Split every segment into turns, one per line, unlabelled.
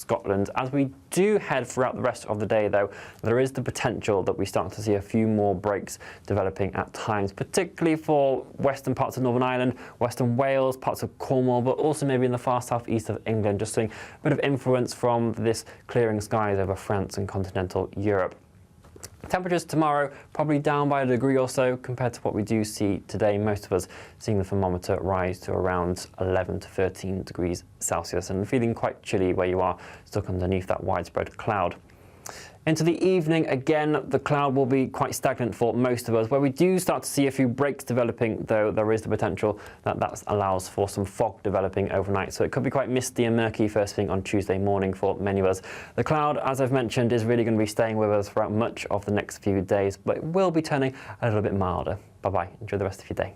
Scotland. As we do head throughout the rest of the day, though, there is the potential that we start to see a few more breaks developing at times, particularly for western parts of Northern Ireland, Western Wales, parts of Cornwall, but also maybe in the far southeast of England, just seeing a bit of influence from this clearing skies over France and continental Europe. Temperatures tomorrow probably down by a degree or so compared to what we do see today. Most of us seeing the thermometer rise to around 11 to 13 degrees Celsius and feeling quite chilly where you are stuck underneath that widespread cloud. Into the evening, again, the cloud will be quite stagnant for most of us. Where we do start to see a few breaks developing, though, there is the potential that that allows for some fog developing overnight. So it could be quite misty and murky first thing on Tuesday morning for many of us. The cloud, as I've mentioned, is really going to be staying with us throughout much of the next few days, but it will be turning a little bit milder. Bye-bye. Enjoy the rest of your day.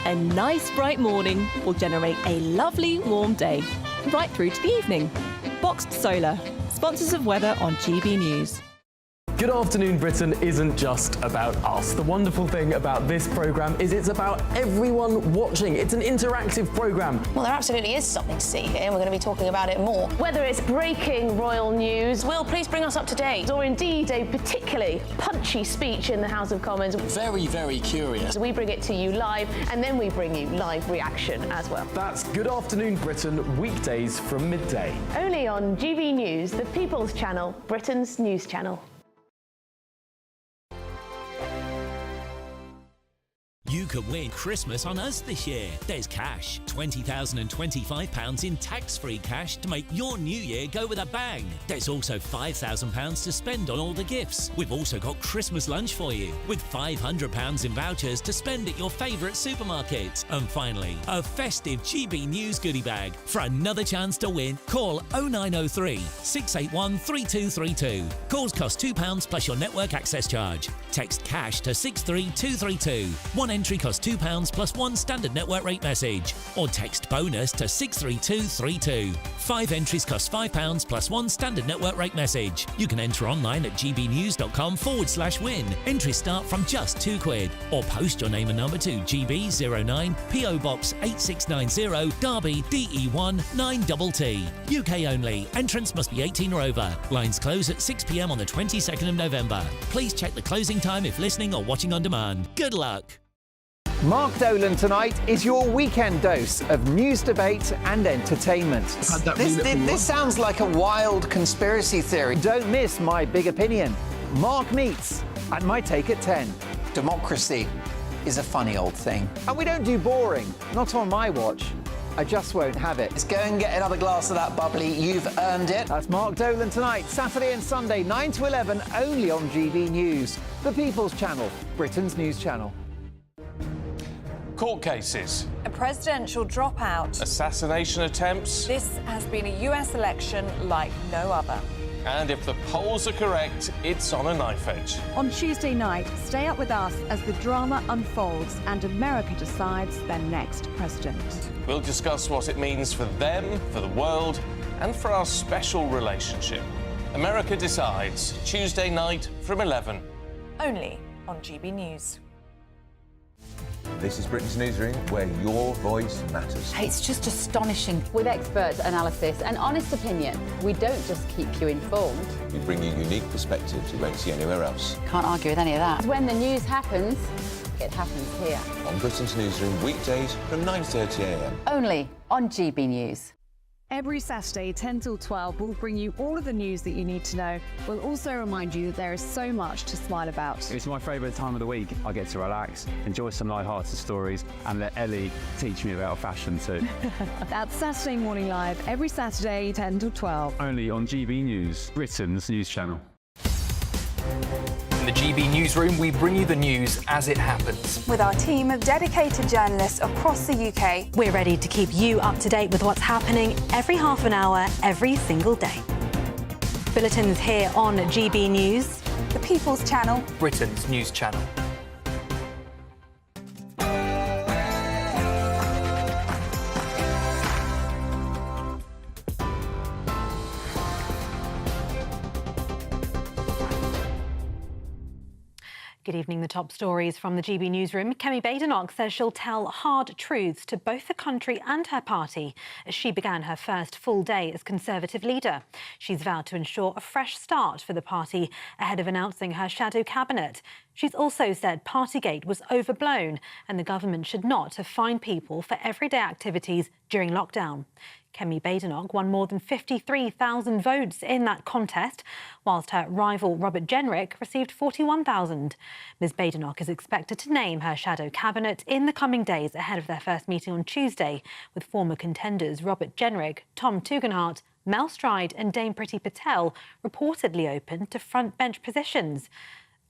A nice bright morning will generate a lovely warm day, right through to the evening. Boxed Solar, sponsors of weather on GB News.
Good Afternoon Britain isn't just about us. The wonderful thing about this programme is it's about everyone watching. It's an interactive programme.
Well, there absolutely is something to see here, and we're going to be talking about it more.
Whether it's breaking royal news, Will, please bring us up to date, or indeed a particularly punchy speech in the House of Commons.
Very, very curious.
We bring it to you live, and then we bring you live reaction as well.
That's Good Afternoon Britain, weekdays from midday.
Only on GB News, the People's Channel, Britain's news channel.
You could win Christmas on us this year. There's cash, £20,025 in tax-free cash to make your new year go with a bang. There's also £5,000 to spend on all the gifts. We've also got Christmas lunch for you, with £500 in vouchers to spend at your favourite supermarket. And finally, a festive GB News goodie bag. For another chance to win, call 0903 681 3232. Calls cost £2 plus your network access charge. Text cash to 63232. One entry costs £2 plus one standard network rate message, or text bonus to 63232. 5 entries cost £5 plus one standard network rate message. You can enter online at gbnews.com/win. Entries start from just £2, or post your name and number to GB09 PO Box 8690 Derby DE1 9TT. UK only. Entrance must be 18 or over. Lines close at 6 p.m. on the 22nd of November. Please check the closing time if listening or watching on demand. Good luck.
Mark Dolan tonight is your weekend dose of news, debate and entertainment.
This sounds like a wild conspiracy theory.
Don't miss My Big Opinion, Mark Meets, and My Take at 10.
Democracy is a funny old thing.
And we don't do boring, not on my watch. I just won't have it.
Let's go and get another glass of that bubbly. You've earned it.
That's Mark Dolan tonight, Saturday and Sunday, 9 to 11, only on GB News, the People's Channel, Britain's news channel.
Court cases.
A presidential dropout.
Assassination attempts.
This has been a US election like no other.
And if the polls are correct, it's on a knife edge.
On Tuesday night, stay up with us as the drama unfolds and America decides their next president.
We'll discuss what it means for them, for the world, and for our special relationship. America Decides, Tuesday night from 11.
Only on GB News.
This is Britain's Newsroom, where your voice matters.
It's just astonishing. With expert analysis and honest opinion, we don't just keep you informed.
We bring you unique perspectives you won't see anywhere else.
Can't argue with any of that. When the news happens, it happens here.
On Britain's Newsroom, weekdays from 9:30 a.m.
Only on GB News.
Every Saturday, 10 till 12, we'll bring you all of the news that you need to know. We'll also remind you that there is so much to smile about.
It's my favourite time of the week. I get to relax, enjoy some light-hearted stories, and let Ellie teach me about fashion too.
That's Saturday Morning Live, every Saturday, 10 till 12.
Only on GB News, Britain's news channel.
In the GB Newsroom, we bring you the news as it happens.
With our team of dedicated journalists across the UK,
we're ready to keep you up to date with what's happening every half an hour, every single day. Bulletins here on GB News,
the People's Channel,
Britain's news channel.
Good evening. The top stories from the GB newsroom. Kemi Badenoch says she'll tell hard truths to both the country and her party as she began her first full day as Conservative leader. She's vowed to ensure a fresh start for the party ahead of announcing her shadow cabinet. She's also said Partygate was overblown and the government should not have fined people for everyday activities during lockdown. Kemi Badenoch won more than 53,000 votes in that contest, whilst her rival Robert Jenrick received 41,000. Ms Badenoch is expected to name her shadow cabinet in the coming days ahead of their first meeting on Tuesday, with former contenders Robert Jenrick, Tom Tugendhat, Mel Stride and Dame Priti Patel reportedly open to front bench positions.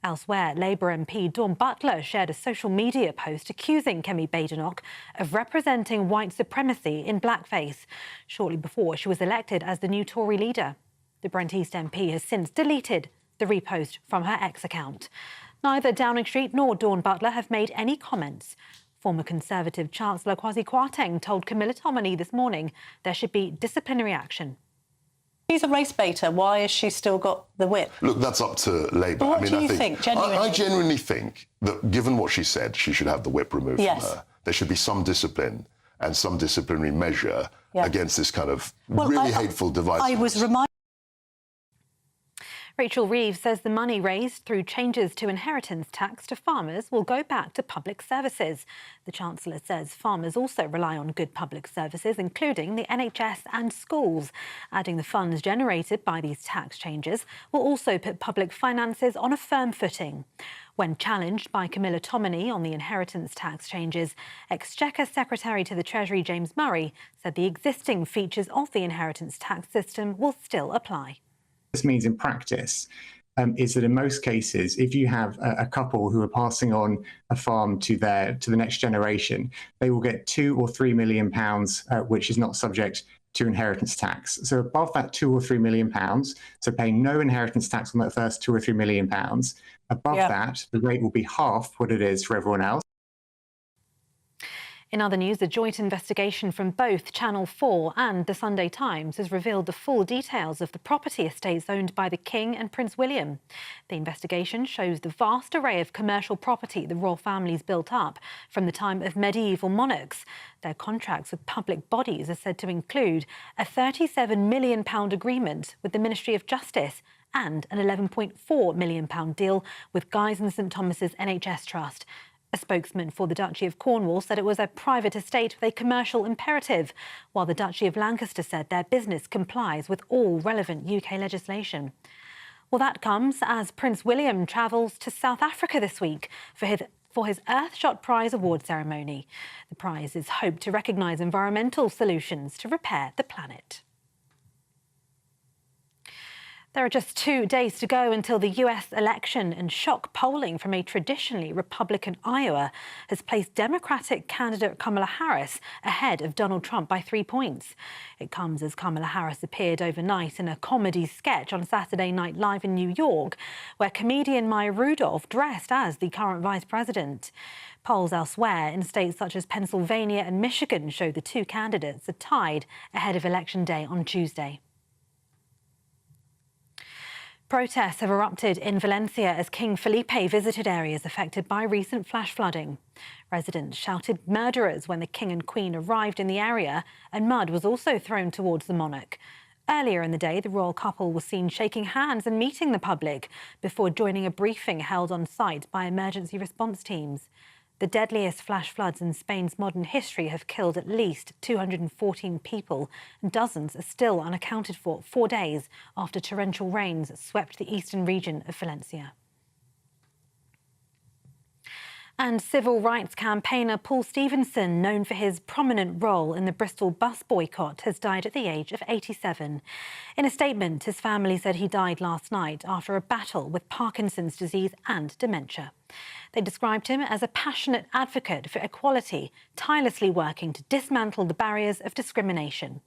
Elsewhere, Labour MP Dawn Butler shared a social media post accusing Kemi Badenoch of representing white supremacy in blackface, shortly before she was elected as the new Tory leader. The Brent East MP has since deleted the repost from her X account. Neither Downing Street nor Dawn Butler have made any comments. Former Conservative Chancellor Kwasi Kwarteng told Camilla Tominey this morning there should be disciplinary action.
She's a race baiter. Why has she still got the whip?
Look, that's up to Labour.
What do you think, genuinely?
I genuinely think that, given what she said, she should have the whip removed from her. There should be some discipline and some disciplinary measure against this kind of really hateful divisiveness.
I was reminded.
Rachel Reeves says the money raised through changes to inheritance tax to farmers will go back to public services. The Chancellor says farmers also rely on good public services, including the NHS and schools, adding the funds generated by these tax changes will also put public finances on a firm footing. When challenged by Camilla Tominey on the inheritance tax changes, Exchequer Secretary to the Treasury James Murray said the existing features of the inheritance tax system will still apply.
This means in practice is that in most cases, if you have a couple who are passing on a farm to the next generation, they will get £2 or £3 million, which is not subject to inheritance tax. So above that £2 or £3 million, so paying no inheritance tax on that first £2 or £3 million, above that, the rate will be half what it is for everyone else.
In other news, a joint investigation from both Channel 4 and The Sunday Times has revealed the full details of the property estates owned by the King and Prince William. The investigation shows the vast array of commercial property the royal family's built up from the time of medieval monarchs. Their contracts with public bodies are said to include a £37 million agreement with the Ministry of Justice and an £11.4 million deal with Guy's and St Thomas's NHS Trust. A spokesman for the Duchy of Cornwall said it was a private estate with a commercial imperative, while the Duchy of Lancaster said their business complies with all relevant UK legislation. Well, that comes as Prince William travels to South Africa this week for his Earthshot Prize award ceremony. The prize is hoped to recognise environmental solutions to repair the planet. There are just 2 days to go until the US election, and shock polling from a traditionally Republican Iowa has placed Democratic candidate Kamala Harris ahead of Donald Trump by 3 points. It comes as Kamala Harris appeared overnight in a comedy sketch on Saturday Night Live in New York, where comedian Maya Rudolph dressed as the current vice president. Polls elsewhere in states such as Pennsylvania and Michigan show the two candidates are tied ahead of Election Day on Tuesday. Protests have erupted in Valencia as King Felipe visited areas affected by recent flash flooding. Residents shouted murderers when the King and Queen arrived in the area, and mud was also thrown towards the monarch. Earlier in the day, the royal couple was seen shaking hands and meeting the public before joining a briefing held on site by emergency response teams. The deadliest flash floods in Spain's modern history have killed at least 214 people, and dozens are still unaccounted for 4 days after torrential rains swept the eastern region of Valencia. And civil rights campaigner Paul Stevenson, known for his prominent role in the Bristol bus boycott, has died at the age of 87. In a statement, his family said he died last night after a battle with Parkinson's disease and dementia. They described him as a passionate advocate for equality, tirelessly working to dismantle the barriers of discrimination.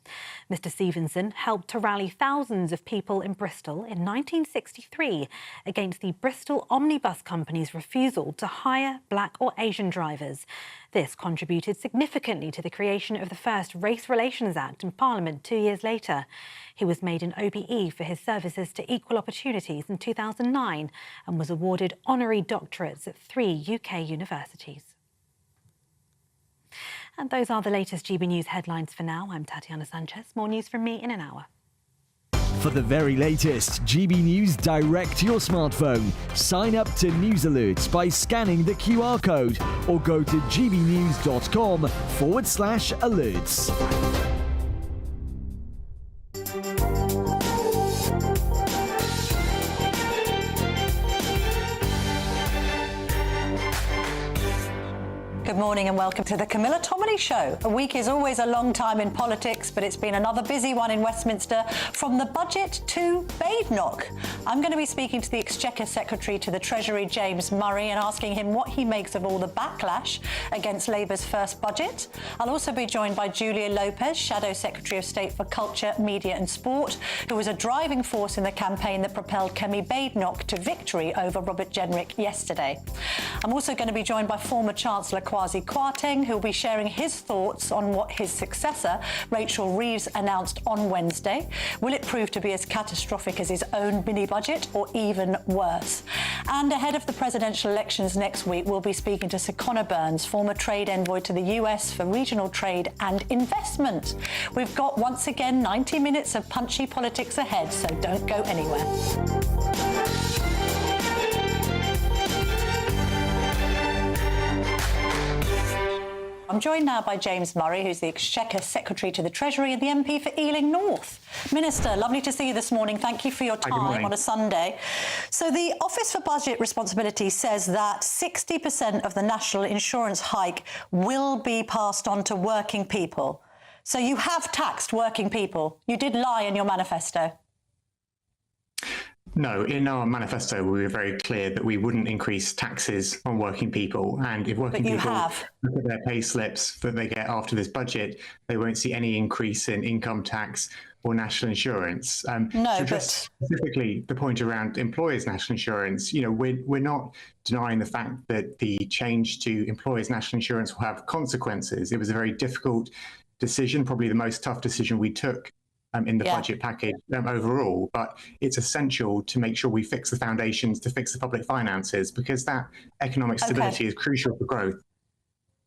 Mr. Stevenson helped to rally thousands of people in Bristol in 1963 against the Bristol Omnibus Company's refusal to hire black or Asian drivers. This contributed significantly to the creation of the first Race Relations Act in Parliament 2 years later. He was made an OBE for his services to equal opportunities in 2009 and was awarded honorary doctorates at 3 UK universities. And those are the latest GB News headlines for now. I'm Tatiana Sanchez. More news from me in an hour.
For the very latest GB News direct to your smartphone, sign up to News Alerts by scanning the QR code or go to gbnews.com/alerts.
Good morning and welcome to the Camilla Tominey Show. A week is always a long time in politics, but it's been another busy one in Westminster, from the budget to Badenoch. I'm going to be speaking to the Exchequer Secretary to the Treasury, James Murray, and asking him what he makes of all the backlash against Labour's first budget. I'll also be joined by Julia Lopez, Shadow Secretary of State for Culture, Media and Sport, who was a driving force in the campaign that propelled Kemi Badenoch to victory over Robert Jenrick yesterday. I'm also going to be joined by former Chancellor Kwasi Kwarteng, who will be sharing his thoughts on what his successor, Rachel Reeves, announced on Wednesday. Will it prove to be as catastrophic as his own mini-budget, or even worse? And ahead of the presidential elections next week, we'll be speaking to Sir Conor Burns, former trade envoy to the US for regional trade and investment. We've got, once again, 90 minutes of punchy politics ahead, so don't go anywhere. I'm joined now by James Murray, who's the Exchequer Secretary to the Treasury and the MP for Ealing North. Minister, lovely to see you this morning. Thank you for your time on a Sunday. So the Office for Budget Responsibility says that 60% of the national insurance hike will be passed on to working people. So you have taxed working people. You did lie in your manifesto.
No, in our manifesto, we were very clear that we wouldn't increase taxes on working people. And if working people look at their pay slips that they get after this budget, they won't see any increase in income tax or national insurance. Specifically, the point around employers' national insurance, we're not denying the fact that the change to employers' national insurance will have consequences. It was a very difficult decision, probably the most tough decision we took in the budget package overall, but it's essential to make sure we fix the foundations, to fix the public finances, because that economic stability is crucial for growth.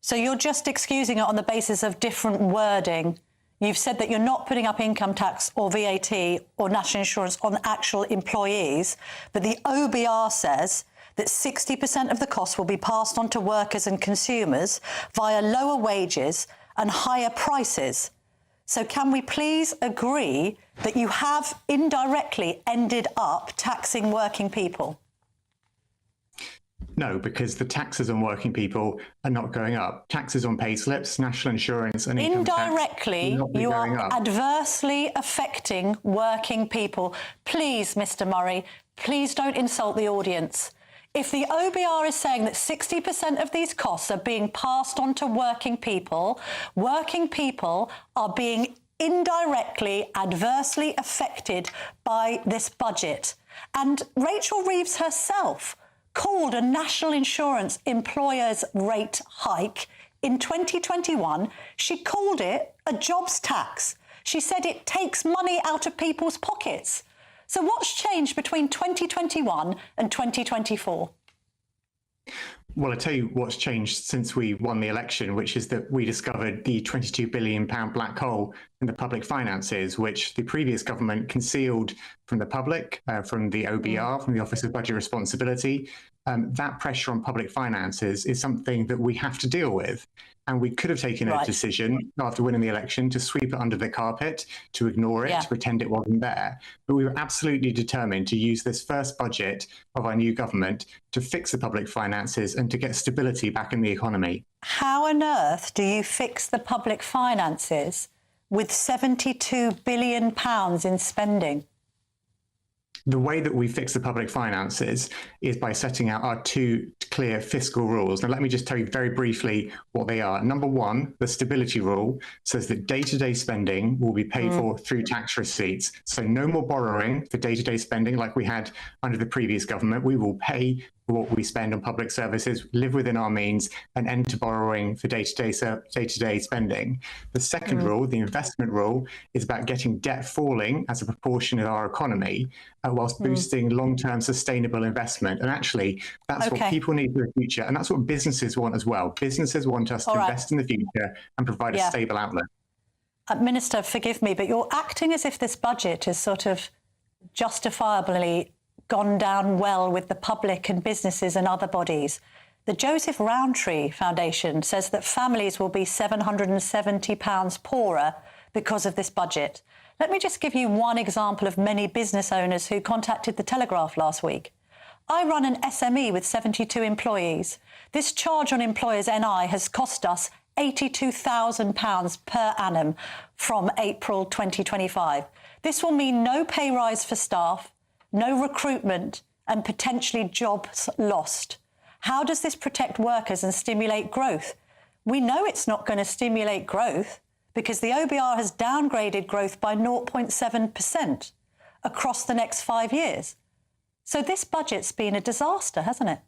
So you're just excusing it on the basis of different wording. You've said that you're not putting up income tax or VAT or national insurance on actual employees, but the OBR says that 60% of the costs will be passed on to workers and consumers via lower wages and higher prices. So can we please agree that you have indirectly ended up taxing working people?
No, because the taxes on working people are not going up. Taxes on pay slips, national insurance and income
indirectly,
tax
you are adversely affecting working people. Please, Mr. Murray, please don't insult the audience. If the OBR is saying that 60% of these costs are being passed on to working people are being indirectly adversely affected by this budget. And Rachel Reeves herself called a national insurance employer's rate hike in 2021. She called it a jobs tax. She said it takes money out of people's pockets. So what's changed between 2021 and 2024?
Well, I'll tell you what's changed since we won the election, which is that we discovered the £22 billion black hole in the public finances, which the previous government concealed from the public, from the OBR, from the Office of Budget Responsibility. That pressure on public finances is something that we have to deal with. And we could have taken a decision after winning the election to sweep it under the carpet, to ignore it, to pretend it wasn't there. But we were absolutely determined to use this first budget of our new government to fix the public finances and to get stability back in the economy.
How on earth do you fix the public finances with £72 billion in spending?
The way that we fix the public finances is by setting out our two clear fiscal rules. Now, let me just tell you very briefly what they are. Number one, the stability rule says that day-to-day spending will be paid for through tax receipts. So no more borrowing for day-to-day spending like we had under the previous government. We will pay for what we spend on public services, live within our means, and end to borrowing for day-to-day spending. The second rule, the investment rule, is about getting debt falling as a proportion of our economy, whilst boosting long-term sustainable investment. And actually, that's what people need for the future, and that's what businesses want as well. Businesses want us to invest in the future and provide a stable outlook.
Minister, forgive me, but you're acting as if this budget is sort of justifiably gone down well with the public and businesses and other bodies. The Joseph Rowntree Foundation says that families will be £770 poorer because of this budget. Let me just give you one example of many business owners who contacted the Telegraph last week. I run an SME with 72 employees. This charge on employers' NI has cost us £82,000 per annum from April 2025. This will mean no pay rise for staff, no recruitment, and potentially jobs lost. How does this protect workers and stimulate growth? We know it's not going to stimulate growth because the OBR has downgraded growth by 0.7% across the next 5 years. So this budget's been a disaster, hasn't it?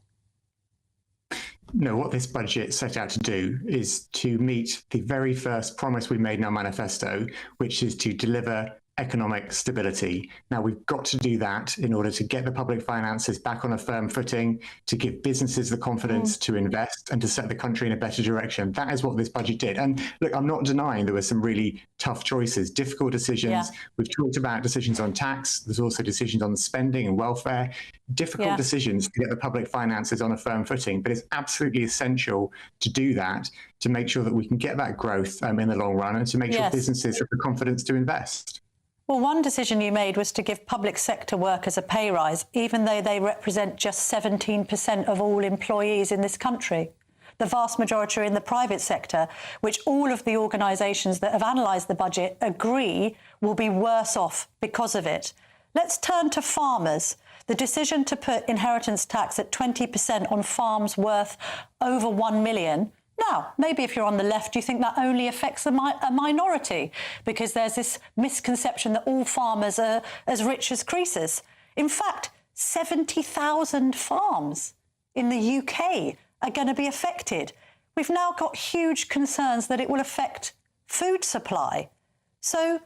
No, what this budget set out to do is to meet the very first promise we made in our manifesto, which is to deliver economic stability. Now, we've got to do that in order to get the public finances back on a firm footing, to give businesses the confidence to invest and to set the country in a better direction. That is what this budget did. And look, I'm not denying there were some really tough choices, difficult decisions. Yeah. We've talked about decisions on tax. There's also decisions on spending and welfare. Difficult decisions to get the public finances on a firm footing, but it's absolutely essential to do that, to make sure that we can get that growth in the long run and to make sure businesses have the confidence to invest.
Well, one decision you made was to give public sector workers a pay rise, even though they represent just 17% of all employees in this country. The vast majority are in the private sector, which all of the organisations that have analysed the budget agree will be worse off because of it. Let's turn to farmers. The decision to put inheritance tax at 20% on farms worth over 1 million. Now, maybe if you're on the left, you think that only affects a minority because there's this misconception that all farmers are as rich as Croesus. In fact, 70,000 farms in the UK are going to be affected. We've now got huge concerns that it will affect food supply. So,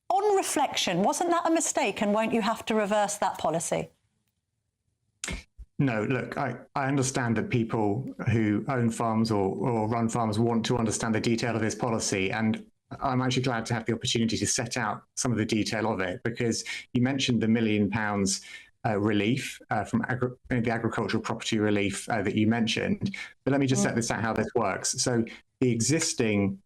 on reflection, wasn't that a mistake, and won't you have to reverse that policy?
No, look, I understand that people who own farms or run farms want to understand the detail of this policy, and I'm actually glad to have the opportunity to set out some of the detail of it, because you mentioned the £1 million relief from the agricultural property relief that you mentioned, but let me just set this out how this works. So the existing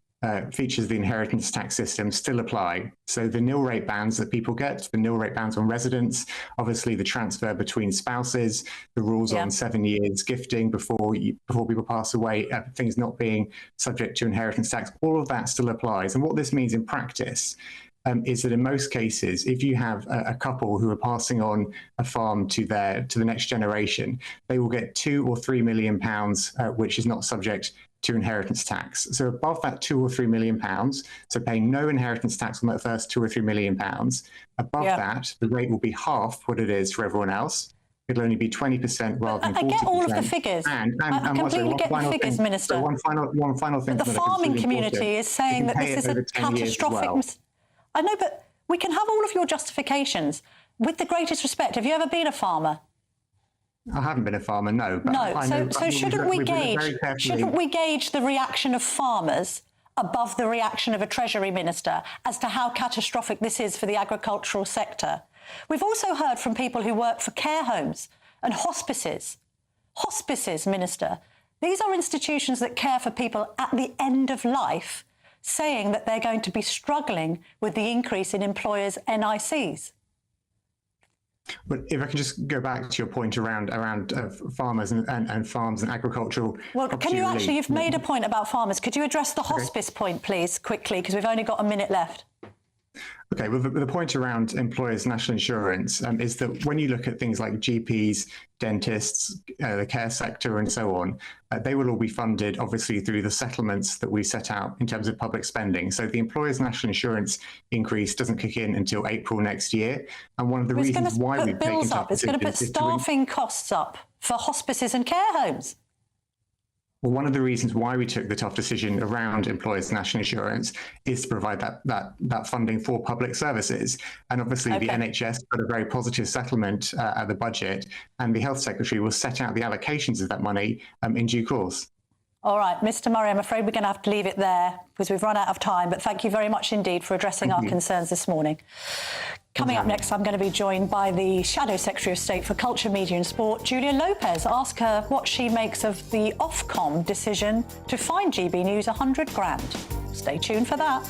features of the inheritance tax system still apply. So the nil rate bands that people get, the nil rate bands on residents, obviously the transfer between spouses, the rules on 7 years gifting before people pass away, things not being subject to inheritance tax, all of that still applies. And what this means in practice is that in most cases, if you have a couple who are passing on a farm to the next generation, they will get £2 or £3 million, which is not subject to inheritance tax. So above that £2 or £3 million, so paying no inheritance tax on that first £2 or £3 million, above that, the rate will be half what it is for everyone else. It'll only be 20% rather than 40%.
I get all of the figures. I completely get the figures, Minister.
So one final thing.
But the farming community is saying that this is a catastrophic... I know, but we can have all of your justifications. With the greatest respect, have you ever been a farmer?
I haven't been a farmer, no. But
no, so shouldn't we gauge the reaction of farmers above the reaction of a Treasury Minister as to how catastrophic this is for the agricultural sector? We've also heard from people who work for care homes and hospices. Hospices, Minister. These are institutions that care for people at the end of life, saying that they're going to be struggling with the increase in employers' NICs.
But if I can just go back to your point around farmers and farms and agricultural...
Well, can you actually, you've made a point about farmers. Could you address the hospice point, please, quickly, because we've only got a minute left.
Okay, well, the point around employers' national insurance is that when you look at things like GPs, dentists, the care sector and so on, they will all be funded, obviously, through the settlements that we set out in terms of public spending. So the employers' national insurance increase doesn't kick in until April next year. And one of the reasons why we've taken tough decisions...
It's going to put staffing costs up for hospices and care homes.
Well, one of the reasons why we took the tough decision around employers' national insurance is to provide that funding for public services. And obviously the NHS got a very positive settlement at the budget, and the Health Secretary will set out the allocations of that money in due course.
All right, Mr. Murray, I'm afraid we're going to have to leave it there because we've run out of time, but thank you very much indeed for addressing our concerns this morning. Coming up next, I'm going to be joined by the Shadow Secretary of State for Culture, Media and Sport, Julia Lopez. Ask her what she makes of the Ofcom decision to fine GB News £100,000. Stay tuned for that.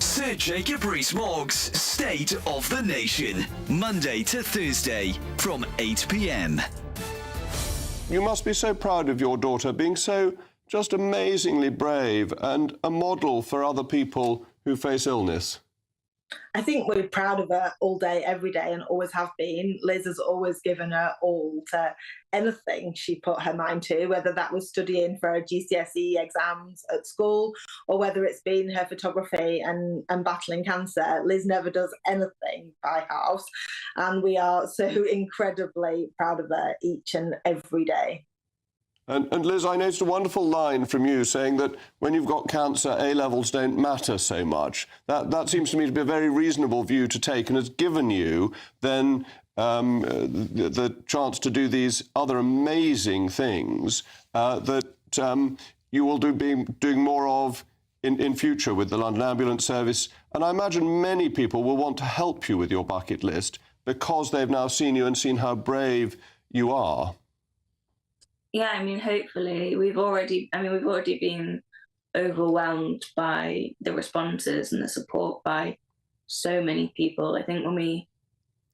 Sir Jacob Rees-Mogg's State of the Nation, Monday to Thursday from 8 p.m.
You must be so proud of your daughter being so just amazingly brave and a model for other people who face illness.
I think we're proud of her all day, every day, and always have been. Liz has always given her all to anything she put her mind to, whether that was studying for her GCSE exams at school or whether it's been her photography and battling cancer. Liz never does anything by half, and we are so incredibly proud of her each and every day.
And Liz, I noticed a wonderful line from you saying that when you've got cancer, A-levels don't matter so much. That seems to me to be a very reasonable view to take and has given you then the chance to do these other amazing things that you will be doing more of in future with the London Ambulance Service. And I imagine many people will want to help you with your bucket list because they've now seen you and seen how brave you are.
Yeah, I mean, hopefully we've already been overwhelmed by the responses and the support by so many people. I think when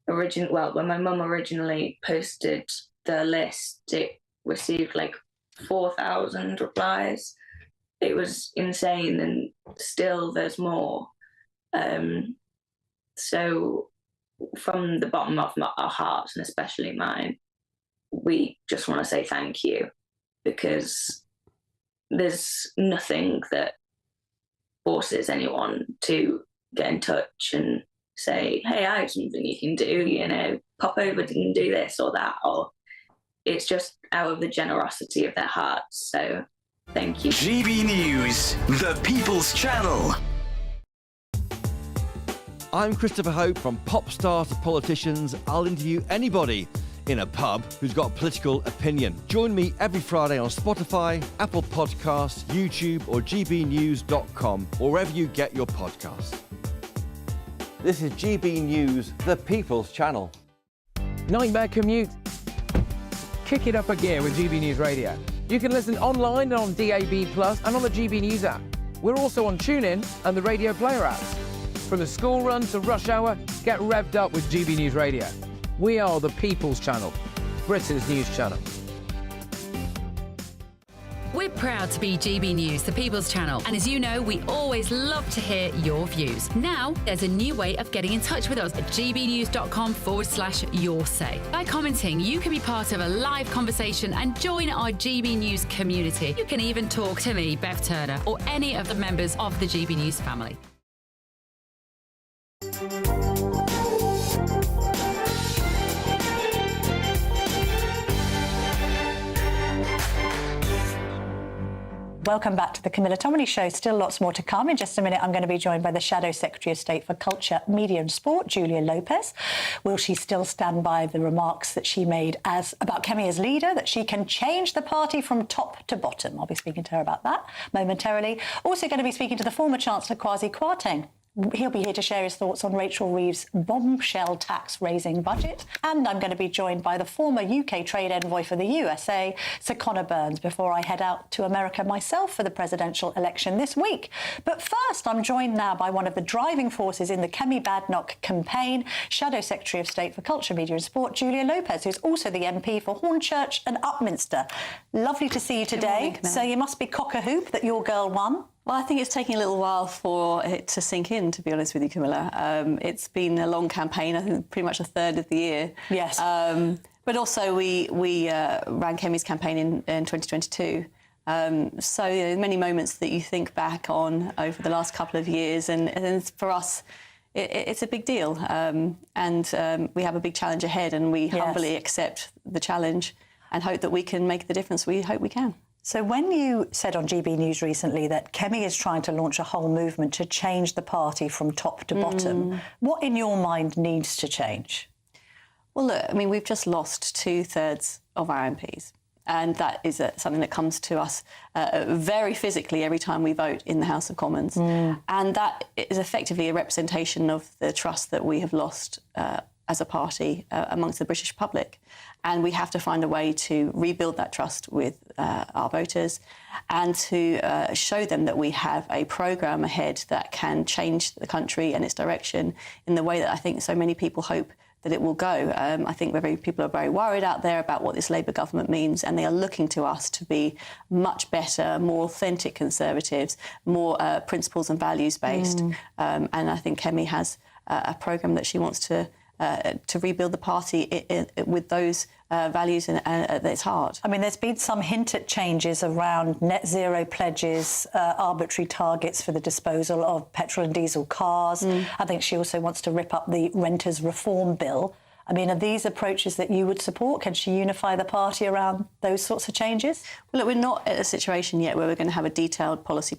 my mum originally posted the list, it received like 4,000 replies. It was insane, and still there's more. So from the bottom of our hearts, and especially mine, we just want to say thank you, because there's nothing that forces anyone to get in touch and say, hey, I have something you can do, pop over and do this or that, or it's just out of the generosity of their hearts. So thank you.
GB News, the People's Channel.
I'm Christopher Hope. From pop stars to politicians, I'll interview anybody in a pub who's got a political opinion. Join me every Friday on Spotify, Apple Podcasts, YouTube or gbnews.com, or wherever you get your podcasts. This is GB News, the People's Channel.
Nightmare commute? Kick it up a gear with GB News Radio. You can listen online and on DAB+, and on the GB News app. We're also on TuneIn and the Radio Player apps. From the school run to rush hour, get revved up with GB News Radio. We are the People's Channel, Britain's news channel.
We're proud to be GB News, the People's Channel. And as you know, we always love to hear your views. Now, there's a new way of getting in touch with us at gbnews.com/your-say. By commenting, you can be part of a live conversation and join our GB News community. You can even talk to me, Bev Turner, or any of the members of the GB News family.
Welcome back to the Camilla Tominey Show. Still lots more to come. In just a minute, I'm going to be joined by the Shadow Secretary of State for Culture, Media and Sport, Julia Lopez. Will she still stand by the remarks that she made about Kemi as leader, that she can change the party from top to bottom? I'll be speaking to her about that momentarily. Also going to be speaking to the former Chancellor, Kwasi Kwarteng. He'll be here to share his thoughts on Rachel Reeves' bombshell tax-raising budget. And I'm going to be joined by the former UK trade envoy for the USA, Sir Conor Burns, before I head out to America myself for the presidential election this week. But first, I'm joined now by one of the driving forces in the Kemi Badenoch campaign, Shadow Secretary of State for Culture, Media and Sport, Julia Lopez, who's also the MP for Hornchurch and Upminster. Lovely to see you today.
Morning,
so you must be cock-a-hoop that your girl won.
Well, I think it's taking a little while for it to sink in, to be honest with you, Camilla. It's been a long campaign, I think pretty much a third of the year.
Yes.
But also we ran Kemi's campaign in 2022. So many moments that you think back on over the last couple of years. And for us, it's a big deal. And we have a big challenge ahead, and we humbly accept the challenge and hope that we can make the difference we hope we can.
So when you said on GB News recently that Kemi is trying to launch a whole movement to change the party from top to bottom, what in your mind needs to change?
Well, look, I mean, we've just lost 2/3 of our MPs. And that is something that comes to us very physically every time we vote in the House of Commons. And that is effectively a representation of the trust that we have lost as a party amongst the British public. And we have to find a way to rebuild that trust with our voters and to show them that we have a programme ahead that can change the country and its direction in the way that I think so many people hope that it will go. I think people are very worried out there about what this Labour government means, and they are looking to us to be much better, more authentic Conservatives, more principles and values-based. And I think Kemi has a programme that she wants to rebuild the party with those values at its heart.
I mean, there's been some hint at changes around net zero pledges, arbitrary targets for the disposal of petrol and diesel cars. I think she also wants to rip up the renters' reform bill. I mean, are these approaches that you would support? Can she unify the party around those sorts of changes?
Well, look, we're not at a situation yet where we're going to have a detailed policy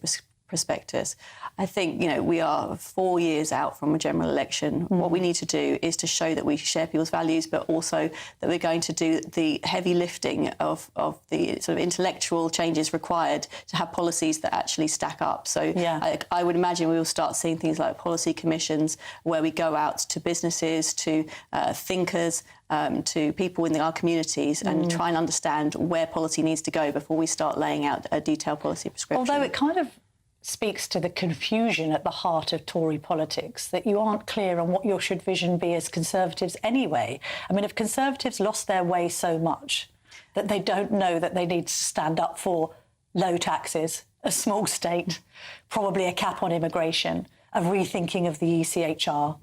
prospectus. I think, we are 4 years out from a general election. What we need to do is to show that we share people's values, but also that we're going to do the heavy lifting of the sort of intellectual changes required to have policies that actually stack up. So I would imagine we will start seeing things like policy commissions where we go out to businesses, to thinkers, to people in our communities and try and understand where policy needs to go before we start laying out a detailed policy prescription.
Although it kind of speaks to the confusion at the heart of Tory politics, that you aren't clear on what your should vision be as Conservatives anyway. I mean, if Conservatives lost their way so much that they don't know that they need to stand up for low taxes, a small state, probably a cap on immigration, a rethinking of the ECHR,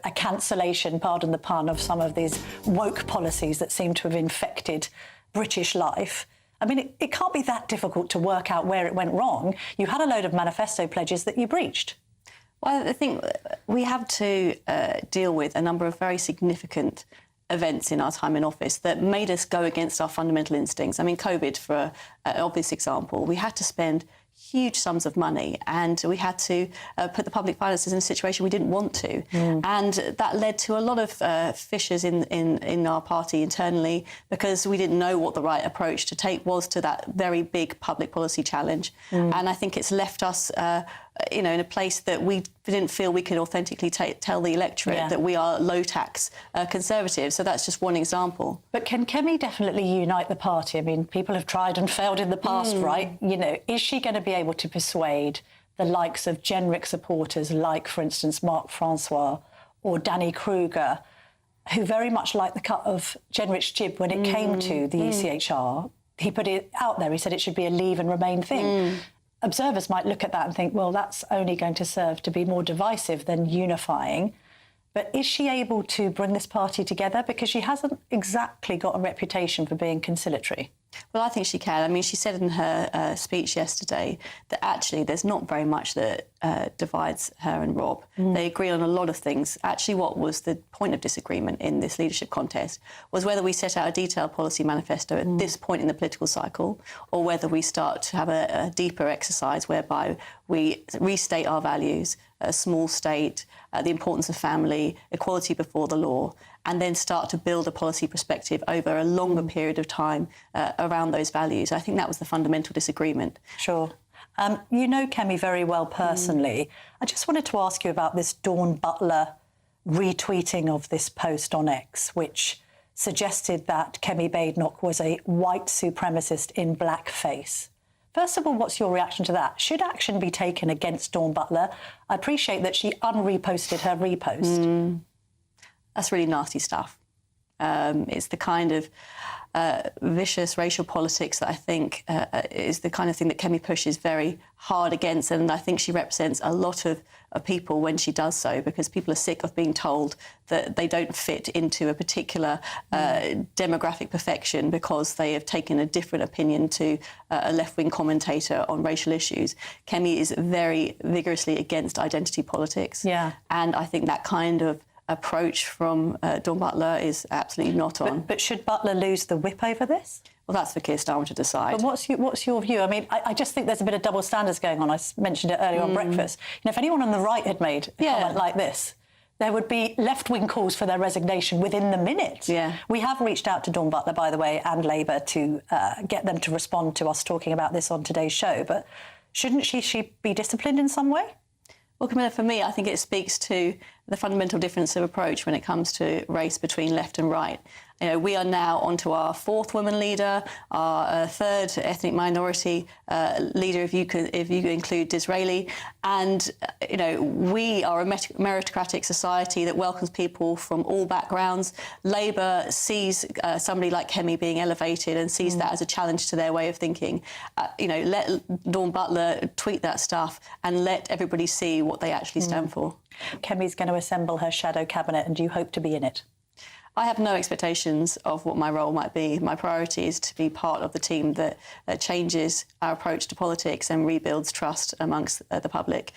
a cancellation, pardon the pun, of some of these woke policies that seem to have infected British life. I mean, it can't be that difficult to work out where it went wrong. You had a load of manifesto pledges that you breached.
Well, I think we have to deal with a number of very significant events in our time in office that made us go against our fundamental instincts. I mean, COVID, for an obvious example, we had to spend huge sums of money and we had to put the public finances in a situation we didn't want to. And that led to a lot of fissures in our party internally because we didn't know what the right approach to take was to that very big public policy challenge. And I think it's left us in a place that we didn't feel we could authentically tell the electorate that we are low-tax Conservatives. So that's just one example.
But can Kemi definitely unite the party? I mean, people have tried and failed in the past, right? Is she going to be able to persuade the likes of Genric supporters like, for instance, Mark Francois or Danny Kruger, who very much liked the cut of Genric's jib when it came to the ECHR? He put it out there. He said it should be a leave and remain thing. Observers might look at that and think, well, that's only going to serve to be more divisive than unifying. But is she able to bring this party together? Because she hasn't exactly got a reputation for being conciliatory.
Well, I think she can. I mean, she said in her speech yesterday that actually there's not very much that divides her and Rob. They agree on a lot of things. Actually, what was the point of disagreement in this leadership contest was whether we set out a detailed policy manifesto at this point in the political cycle or whether we start to have a deeper exercise whereby we restate our values, a small state, the importance of family, equality before the law, and then start to build a policy perspective over a longer period of time around those values. I think that was the fundamental disagreement.
Sure. You know Kemi very well personally. I just wanted to ask you about this Dawn Butler retweeting of this post on X, which suggested that Kemi Badenoch was a white supremacist in blackface. First of all, what's your reaction to that? Should action be taken against Dawn Butler? I appreciate that she unreposted her repost.
That's really nasty stuff. It's the kind of vicious racial politics that I think is the kind of thing that Kemi pushes very hard against, and I think she represents a lot of people when she does so, because people are sick of being told that they don't fit into a particular demographic perfection because they have taken a different opinion to a left-wing commentator on racial issues. Kemi is very vigorously against identity politics, and I think that kind of approach from Dawn Butler is absolutely not on.
But should Butler lose the whip over this?
Well, that's for Keir Starmer to decide.
But what's your view? I mean, I just think there's a bit of double standards going on. I mentioned it earlier on breakfast. You know, if anyone on the right had made a comment like this, there would be left-wing calls for their resignation within the minute. We have reached out to Dawn Butler, by the way, and Labour to get them to respond to us talking about this on today's show. But shouldn't she be disciplined in some way?
Well, Camilla, for me, I think it speaks to the fundamental difference of approach when it comes to race between left and right. You know, we are now onto our fourth woman leader, our third ethnic minority leader, if you include Disraeli, and you know, we are a meritocratic society that welcomes people from all backgrounds. Labour sees somebody like Kemi being elevated and sees that as a challenge to their way of thinking. You know, let Dawn Butler tweet that stuff and let everybody see what they actually stand for.
Kemi's going to assemble her shadow cabinet, and do you hope to be in it?
I have no expectations of what my role might be. My priority is to be part of the team that changes our approach to politics and rebuilds trust amongst the public.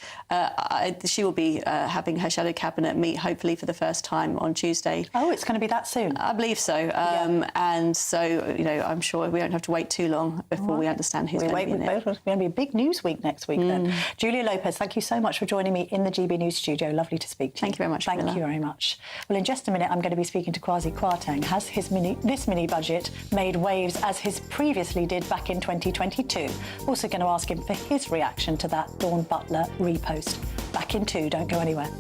She will be having her shadow cabinet meet, hopefully for the first time on Tuesday.
Oh, it's going to be that soon?
I believe so. And so, you know, I'm sure we don't have to wait too long before we understand who's going to be in it.
It's going to be a big news week next week then. Julia Lopez, thank you so much for joining me in the GB News studio. Lovely to speak to you.
Thank you very much,
Thank
Camilla.
you very much. Well, in just a minute, I'm going to be speaking to Kwasi Kwarteng. Has this mini budget made waves as his previously did back in 2022? Also going to ask him for his reaction to that Dawn Butler repost. Back in 2, don't go anywhere.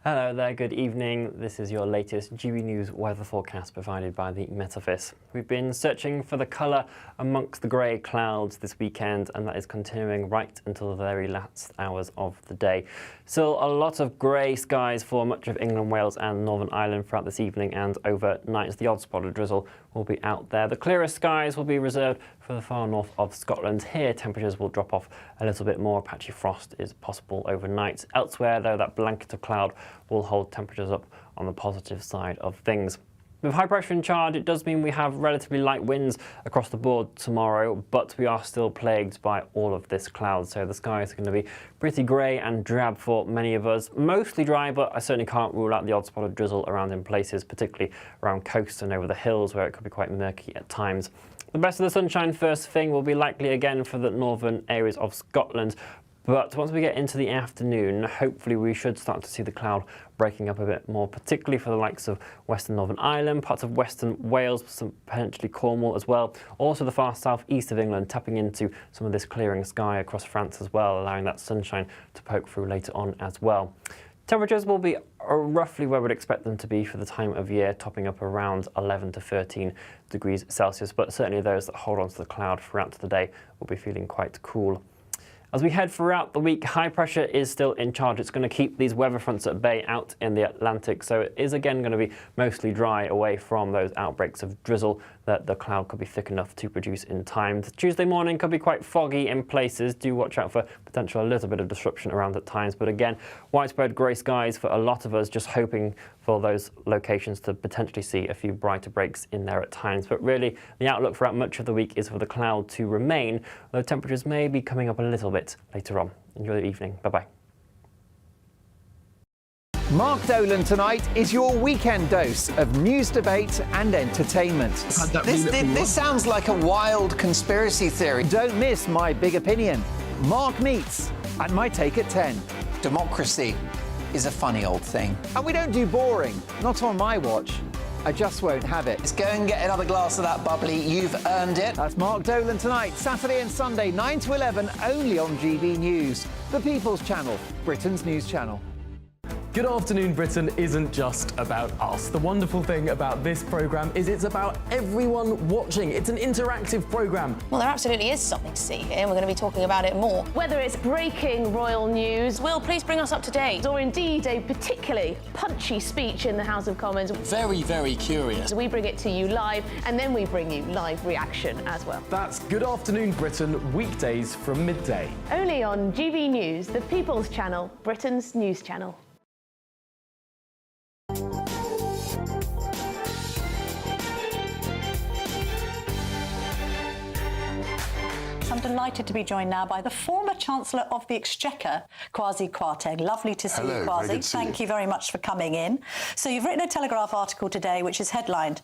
Hello there, good evening. This is your latest GB News weather forecast provided by the Met Office. We've been searching for the colour amongst the grey clouds this weekend, and that is continuing right until the very last hours of the day. Still a lot of grey skies for much of England, Wales and Northern Ireland throughout this evening and overnight. The odd spot of drizzle will be out there. The clearest skies will be reserved for the far north of Scotland. Here, temperatures will drop off a little bit more. Patchy frost is possible overnight. Elsewhere, though, that blanket of cloud will hold temperatures up on the positive side of things. With high pressure in charge, it does mean we have relatively light winds across the board tomorrow, but we are still plagued by all of this cloud. So the skies are going to be pretty grey and drab for many of us. Mostly dry, but I certainly can't rule out the odd spot of drizzle around in places, particularly around coast and over the hills where it could be quite murky at times. The best of the sunshine first thing will be likely again for the northern areas of Scotland. But once we get into the afternoon, hopefully we should start to see the cloud breaking up a bit more, particularly for the likes of Western Northern Ireland, parts of Western Wales, some potentially Cornwall as well. Also the far south-east of England, tapping into some of this clearing sky across France as well, allowing that sunshine to poke through later on as well. Temperatures will be roughly where we'd expect them to be for the time of year, topping up around 11 to 13 degrees Celsius, but certainly those that hold on to the cloud throughout the day will be feeling quite cool. As we head throughout the week, high pressure is still in charge. It's going to keep these weather fronts at bay out in the Atlantic, so it is again going to be mostly dry away from those outbreaks of drizzle that the cloud could be thick enough to produce in time. Tuesday morning could be quite foggy in places. Do watch out for potential a little bit of disruption around at times, but again, widespread grey skies for a lot of us, just hoping for those locations to potentially see a few brighter breaks in there at times. But really, the outlook throughout much of the week is for the cloud to remain, though temperatures may be coming up a little bit later on. Enjoy the evening. Bye-bye.
Mark Dolan tonight is your weekend dose of news, debate and entertainment.
This sounds like a wild conspiracy theory.
Don't miss My Big Opinion, Mark Meets, and My Take at 10.
Democracy is a funny old thing.
And we don't do boring, not on my watch. I just won't have it.
Let's go and get another glass of that bubbly. You've earned it.
That's Mark Dolan tonight, Saturday and Sunday, 9 to 11, only on GB News, the People's Channel, Britain's news channel.
Good Afternoon Britain isn't just about us. The wonderful thing about this programme is it's about everyone watching. It's an interactive programme.
Well, there absolutely is something to see here, and we're going to be talking about it more. Whether it's breaking royal news, Will, please bring us up to date, or indeed a particularly punchy speech in the House of Commons.
Very, very curious.
We bring it to you live, and then we bring you live reaction as well.
That's Good Afternoon Britain, weekdays from midday.
Only on GB News, the People's Channel, Britain's news channel.
I'm delighted to be joined now by the former Chancellor of the Exchequer, Kwasi Kwarteng. Lovely to see you, Kwasi. Thank you very much for coming in. So you've written a Telegraph article today which is headlined,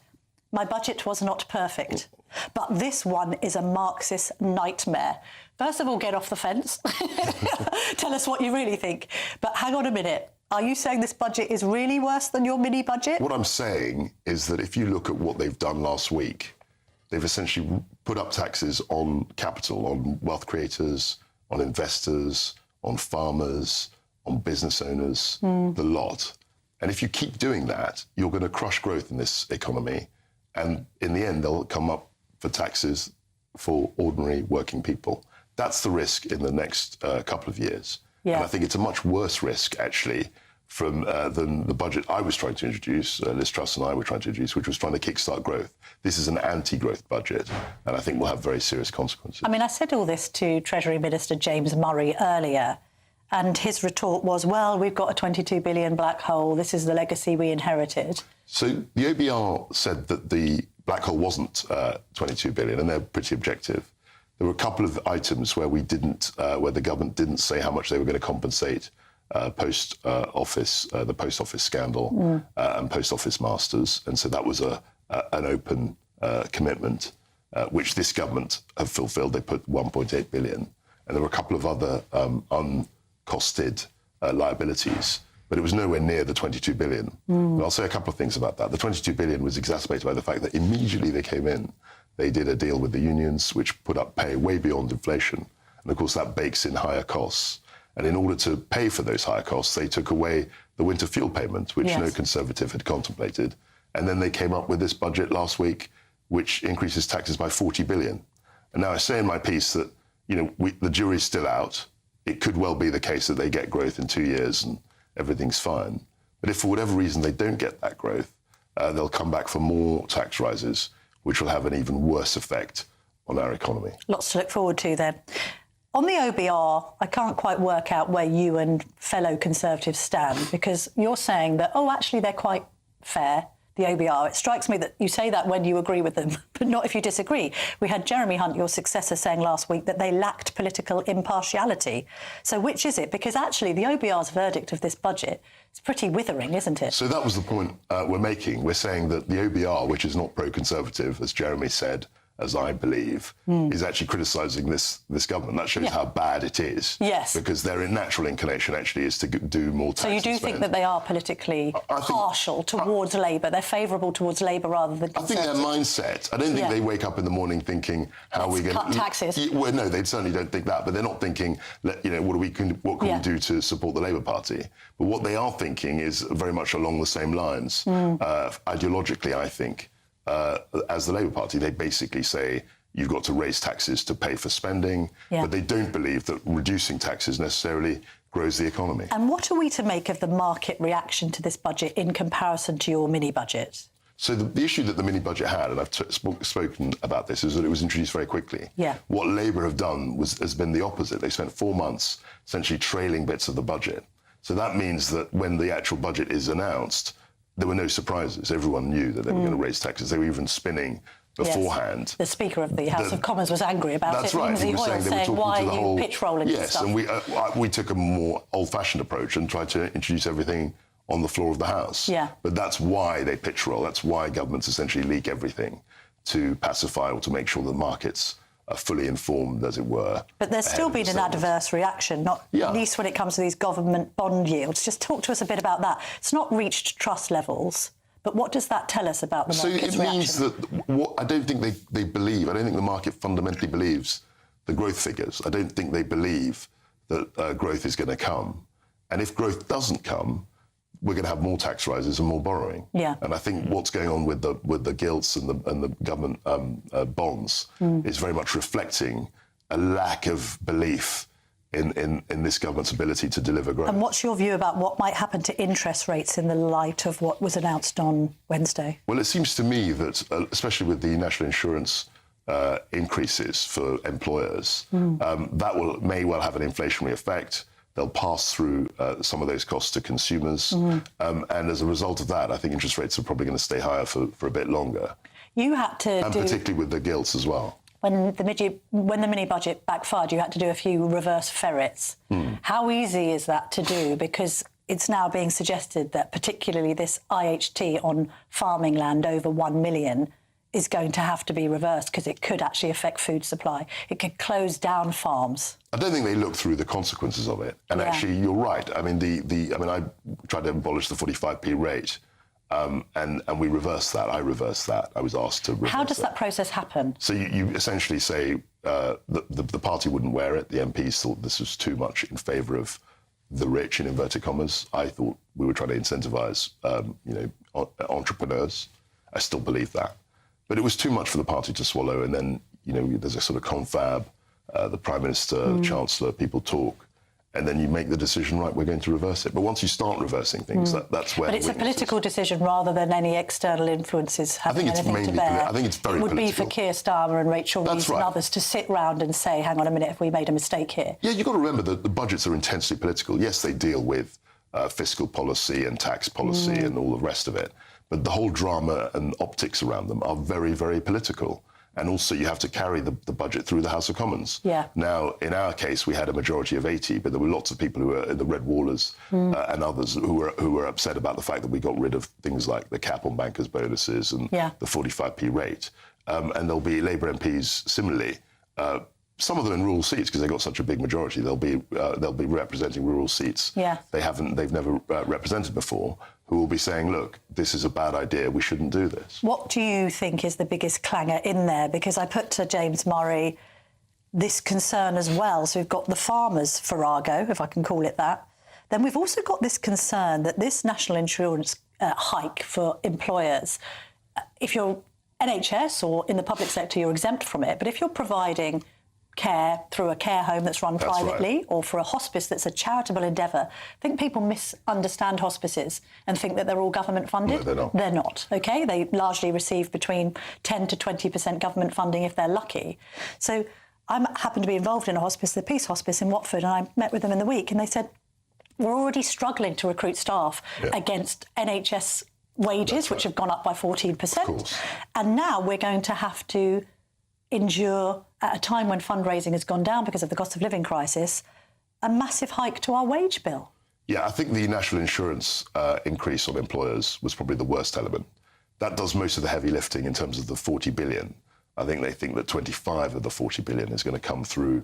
"My budget was not perfect, but this one is a Marxist nightmare." First of all, get off the fence. Tell us what you really think. But hang on a minute. Are you saying this budget is really worse than your mini budget?
What I'm saying is that if you look at what they've done last week, they've essentially put up taxes on capital, on wealth creators, on investors, on farmers, on business owners, the lot. And if you keep doing that, you're going to crush growth in this economy. And in the end, they'll come up for taxes for ordinary working people. That's the risk in the next couple of years. Yeah. And I think it's a much worse risk, actually, than the budget I was trying to introduce, Liz Truss and I were trying to introduce, which was trying to kickstart growth. This is an anti-growth budget, and I think will have very serious consequences.
I mean, I said all this to Treasury Minister James Murray earlier, and his retort was, well, we've got a 22 billion black hole. This is the legacy we inherited.
So the OBR said that the black hole wasn't 22 billion, and they're pretty objective. There were a couple of items where where the government didn't say how much they were going to compensate the post office scandal and post office masters, and so that was an open commitment, which this government have fulfilled. They put 1.8 billion, and there were a couple of other uncosted liabilities, but it was nowhere near the 22 billion. But I'll say a couple of things about that. The 22 billion was exacerbated by the fact that immediately they came in, they did a deal with the unions, which put up pay way beyond inflation, and of course that bakes in higher costs. And in order to pay for those higher costs, they took away the winter fuel payment, which no Conservative had contemplated. And then they came up with this budget last week, which increases taxes by 40 billion. And now I say in my piece that, the jury's still out. It could well be the case that they get growth in 2 years and everything's fine. But if for whatever reason they don't get that growth, they'll come back for more tax rises, which will have an even worse effect on our economy.
Lots to look forward to then. On the OBR, I can't quite work out where you and fellow Conservatives stand, because you're saying that, actually, they're quite fair, the OBR. It strikes me that you say that when you agree with them, but not if you disagree. We had Jeremy Hunt, your successor, saying last week that they lacked political impartiality. So which is it? Because actually, the OBR's verdict of this budget is pretty withering, isn't it?
So that was the point we're making. We're saying that the OBR, which is not pro-Conservative, as Jeremy said, as I believe, is actually criticising this government. That shows how bad it is.
Yes.
Because their natural inclination actually is to do more tax.
So you do think that they are politically partial towards Labour? They're favourable towards Labour rather than Conservative?
I think their mindset, I don't think they wake up in the morning thinking, how are we going to...
cut taxes.
Well, no, they certainly don't think that, but they're not thinking, what can we do to support the Labour Party? But what they are thinking is very much along the same lines. Ideologically, I think, as the Labour Party, they basically say you've got to raise taxes to pay for spending, but they don't believe that reducing taxes necessarily grows the economy.
And what are we to make of the market reaction to this budget in comparison to your mini-budget?
So the issue that the mini-budget had, and I've spoken about this, is that it was introduced very quickly. Yeah. What Labour have done has been the opposite. They spent 4 months essentially trailing bits of the budget. So that means that when the actual budget is announced, there were no surprises. Everyone knew that they were going to raise taxes. They were even spinning beforehand.
Yes. The Speaker of the House of Commons was angry about it.
That's right.
He was saying why are you pitch rolling and stuff?
Yes, and we took a more old-fashioned approach and tried to introduce everything on the floor of the House.
Yeah.
But that's why they pitch roll. That's why governments essentially leak everything to pacify or to make sure the markets are fully informed, as it were.
But there's still been an adverse reaction, not at least when it comes to these government bond yields. Just talk to us a bit about that. It's not reached trust levels, but what does that tell us about the market's reaction?
So it means that I don't think they believe, I don't think the market fundamentally believes the growth figures. I don't think they believe that growth is going to come. And if growth doesn't come, we're going to have more tax rises and more borrowing.
Yeah.
And I think what's going on with the gilts and the government bonds is very much reflecting a lack of belief in this government's ability to deliver growth.
And what's your view about what might happen to interest rates in the light of what was announced on Wednesday?
Well, it seems to me that, especially with the national insurance increases for employers, that may well have an inflationary effect. They'll pass through some of those costs to consumers. And as a result of that, I think interest rates are probably going to stay higher for a bit longer.
You had to
and particularly with the gilts as well.
When the mini-budget backfired, you had to do a few reverse ferrets. How easy is that to do? Because it's now being suggested that particularly this IHT on farming land over 1 million is going to have to be reversed because it could actually affect food supply. It could close down farms.
I don't think they look through the consequences of it. And actually, you're right. I mean, I tried to abolish the 45p rate, and we reversed that. I reversed that. I was asked to reverse
How does that process happen?
So you essentially say the party wouldn't wear it. The MPs thought this was too much in favour of the rich, in inverted commas. I thought we were trying to incentivise, entrepreneurs. I still believe that. But it was too much for the party to swallow. And then, there's a sort of confab, the Prime Minister, the Chancellor, people talk. And then you make the decision, right, we're going to reverse it. But once you start reversing things, that's where...
But it's a political decision rather than any external influences having anything to bear.
I think it's very
political. It would be for Keir Starmer and Rachel Reeves and others to sit round and say, hang on a minute, have we made a mistake here?
Yeah, you've got to remember that the budgets are intensely political. Yes, they deal with fiscal policy and tax policy and all the rest of it. But the whole drama and optics around them are very, very political. And also you have to carry the budget through the House of Commons.
Yeah.
Now, in our case, we had a majority of 80, but there were lots of people who were in the Red Wallers and others who were upset about the fact that we got rid of things like the cap on bankers' bonuses and the 45p rate. And there'll be Labour MPs similarly. Some of them in rural seats because they got such a big majority. They'll be representing rural seats.
Yeah.
They've never represented before. Who will be saying, look, this is a bad idea, we shouldn't do this.
What do you think is the biggest clangor in there? Because I put to James Murray this concern as well. So we've got the farmers' farrago, if I can call it that. Then we've also got this concern that this national insurance hike for employers, if you're NHS or in the public sector, you're exempt from it. But if you're providing care through a care home that's run privately or for a hospice that's a charitable endeavour. I think people misunderstand hospices and think that they're all government funded.
No, they're not.
They're not, OK? They largely receive between 10 to 20% government funding if they're lucky. So I happen to be involved in a hospice, the Peace Hospice in Watford, and I met with them in the week and they said, we're already struggling to recruit staff against NHS wages, which have gone up by 14%. And now we're going to have to endure, at a time when fundraising has gone down because of the cost of living crisis, a massive hike to our wage bill.
Yeah, I think the national insurance increase on employers was probably the worst element. That does most of the heavy lifting in terms of the 40 billion. I think they think that 25 of the 40 billion is going to come through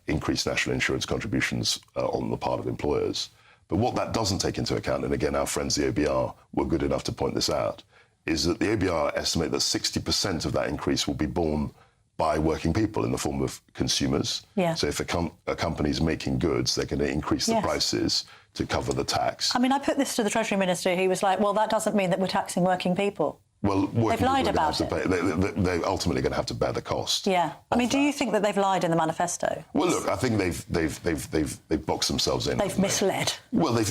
increased national insurance contributions on the part of employers. But what that doesn't take into account, and again, our friends the OBR were good enough to point this out, is that the OBR estimate that 60% of that increase will be borne by working people in the form of consumers.
Yeah.
So if a company's making goods, they're going to increase the prices to cover the tax.
I mean, I put this to the Treasury Minister. He was like, well, that doesn't mean that we're taxing working people.
Well,
they've lied about it.
They're ultimately going to have to bear the cost.
Yeah. I mean, do you think that they've lied in the manifesto?
Well, look, I think they've boxed themselves in.
They've misled.
Well, they've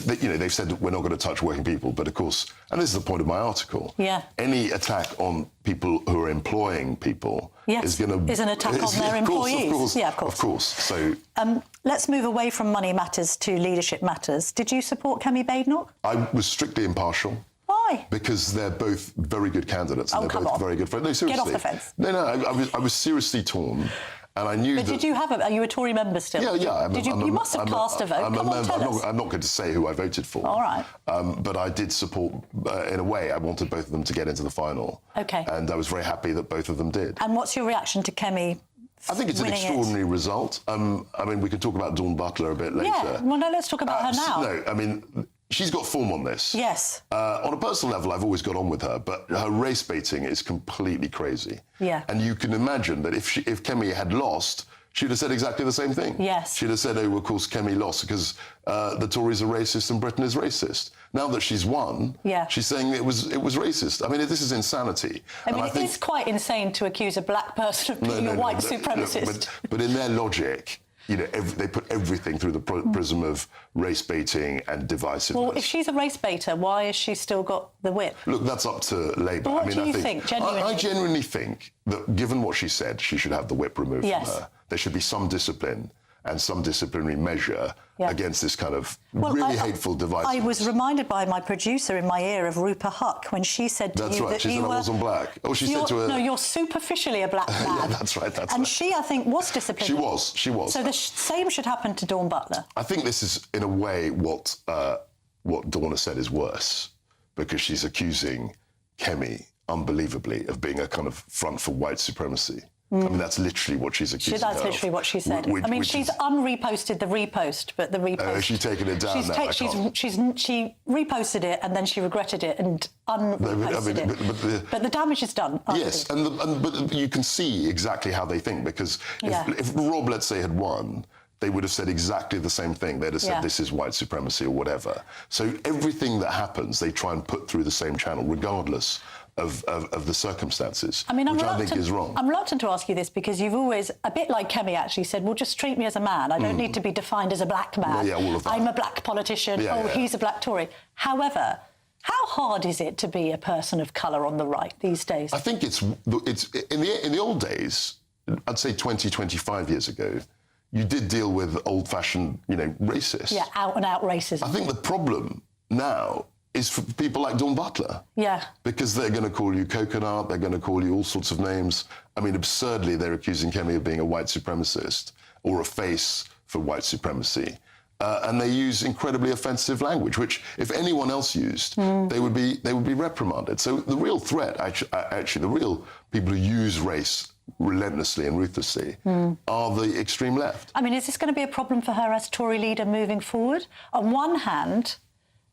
said that we're not going to touch working people, but of course, and this is the point of my article.
Yeah.
Any attack on people who are employing people is going to
is an attack on their employees.
Of course. So
let's move away from money matters to leadership matters. Did you support Camilla Badenoch?
I was strictly impartial.
Why?
Because they're both very good candidates and they're both very good friends. No, seriously.
Get off the fence.
No, I was seriously torn. And I knew
But
that...
did you have a... Are you a Tory member still?
Yeah.
You must have cast a vote.
I'm
Come on, tell us.
not going to say who I voted for.
All right.
But I did support, in a way, I wanted both of them to get into the final.
OK.
And I was very happy that both of them did.
And what's your reaction to Kemi?
I think it's an extraordinary result. I mean, we can talk about Dawn Butler a bit later.
Yeah, well, no, let's talk about her now.
No, I mean, she's got form on this.
Yes.
On a personal level, I've always got on with her, but her race baiting is completely crazy.
Yeah.
And you can imagine that if Kemi had lost, she'd have said exactly the same thing.
Yes.
She'd have said, oh, of course, Kemi lost because the Tories are racist and Britain is racist. Now that she's won, she's saying it was racist. I mean, this is insanity.
I mean, it is quite insane to accuse a black person of being a white supremacist.
But in their logic, you know, they put everything through the prism of race baiting and divisiveness.
Well, if she's a race baiter, why has she still got the whip?
Look, that's up to Labour.
What do you think, genuinely?
I genuinely think that, given what she said, she should have the whip removed from her. There should be some discipline and some disciplinary measure against this kind of really hateful device.
I was reminded by my producer in my ear of Rupa Huck when she said to
that's
you
right.
that
She said I wasn't black. Oh, she said to her...
No, you're superficially a black man.
Yeah, that's right.
And she, I think, was disciplined.
She was.
So the same should happen to Dawn Butler.
I think this is, in a way, what Dawn has said is worse, because she's accusing Kemi, unbelievably, of being a kind of front for white supremacy. I mean, that's literally what she's accusing her of.
That's literally what she said. I mean, she's unreposted the repost, but the repost...
she's taken it down now.
She reposted it and then she regretted it and unreposted it. But the damage is done.
Yes, but you can see exactly how they think, because if Rob, let's say, had won, they would have said exactly the same thing. They'd have said this is white supremacy or whatever. So everything that happens, they try and put through the same channel, regardless of the circumstances, which I think is wrong.
I'm reluctant to ask you this because you've always, a bit like Kemi actually said, well, just treat me as a man. I don't need to be defined as a black man.
All of that.
I'm a black politician. He's a black Tory. However, how hard is it to be a person of colour on the right these days?
I think it's in the old days, I'd say 20, 25 years ago, you did deal with old-fashioned, racists.
Yeah, out-and-out racism.
I think the problem now is for people like Dawn Butler.
Yeah.
Because they're going to call you coconut, they're going to call you all sorts of names. I mean, absurdly, they're accusing Kemi of being a white supremacist or a face for white supremacy. And they use incredibly offensive language, which, if anyone else used, they would be reprimanded. So the real threat, actually, the real people who use race relentlessly and ruthlessly are the extreme left.
I mean, is this going to be a problem for her as Tory leader moving forward? On one hand,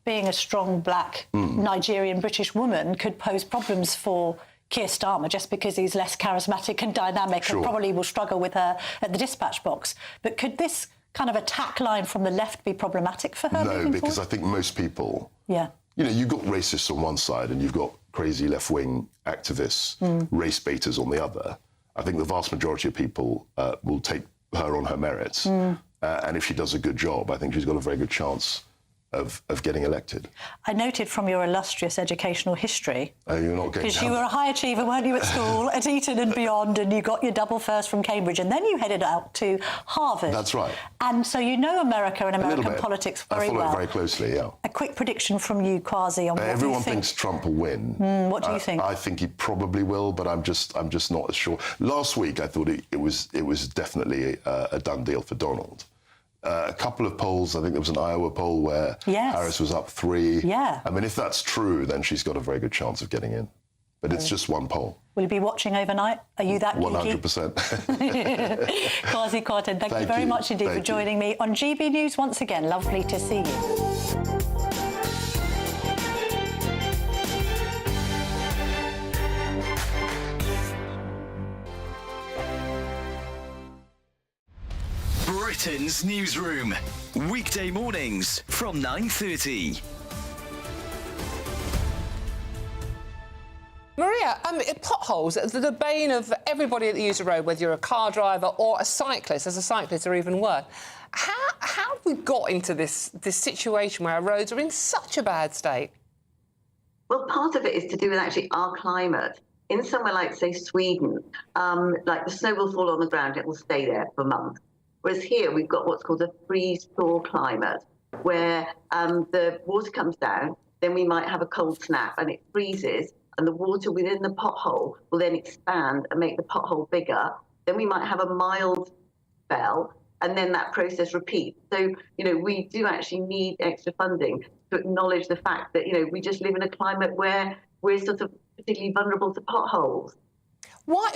being a strong black Nigerian British woman could pose problems for Keir Starmer just because he's less charismatic and dynamic and probably will struggle with her at the dispatch box. But could this kind of attack line from the left be problematic for her?
No, because I think most people...
Yeah.
You've got racists on one side and you've got crazy left-wing activists, race baiters on the other. I think the vast majority of people will take her on her merits. And if she does a good job, I think she's got a very good chance of getting elected.
I noted from your illustrious educational history...
Oh, you're not going
because you were a high achiever, weren't you, at school, at Eton and beyond, and you got your double first from Cambridge, and then you headed out to Harvard.
That's right.
And so you know America and American politics very well.
I follow it very closely, yeah.
A quick prediction from you, Kwasi, on what
everyone
you think.
Thinks Trump will win.
What do you think?
I think he probably will, but I'm just not as sure. Last week, I thought it was definitely a done deal for Donald. A couple of polls, I think there was an Iowa poll where Harris was up 3.
Yeah.
I mean, if that's true, then she's got a very good chance of getting in. But it's just one poll.
Will you be watching overnight? Are you that geeky?
100%.
Kwasi Kwarteng, thank you very much indeed for joining me on GB News once again. Lovely to see you.
Britain's newsroom, weekday mornings from 9:30.
Maria, potholes, the bane of everybody that uses the road, whether you're a car driver or a cyclist. As a cyclist, are even worse. How have we got into this situation where our roads are in such a bad state?
Well, part of it is to do with actually our climate. In somewhere like, say, Sweden, like the snow will fall on the ground, it will stay there for months. Whereas here we've got what's called a freeze-thaw climate, where the water comes down, then we might have a cold snap and it freezes, and the water within the pothole will then expand and make the pothole bigger, then we might have a mild spell, and then that process repeats. So, we do actually need extra funding to acknowledge the fact that, we just live in a climate where we're sort of particularly vulnerable to potholes.
Why?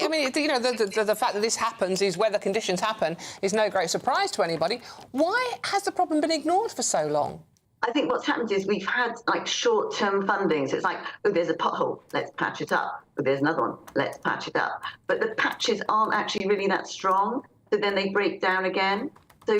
I mean, the fact that this happens, these weather conditions happen, is no great surprise to anybody. Why has the problem been ignored for so long?
I think what's happened is we've had short-term funding. So it's like, oh, there's a pothole, let's patch it up. Oh, there's another one, let's patch it up. But the patches aren't actually really that strong, so then they break down again. So,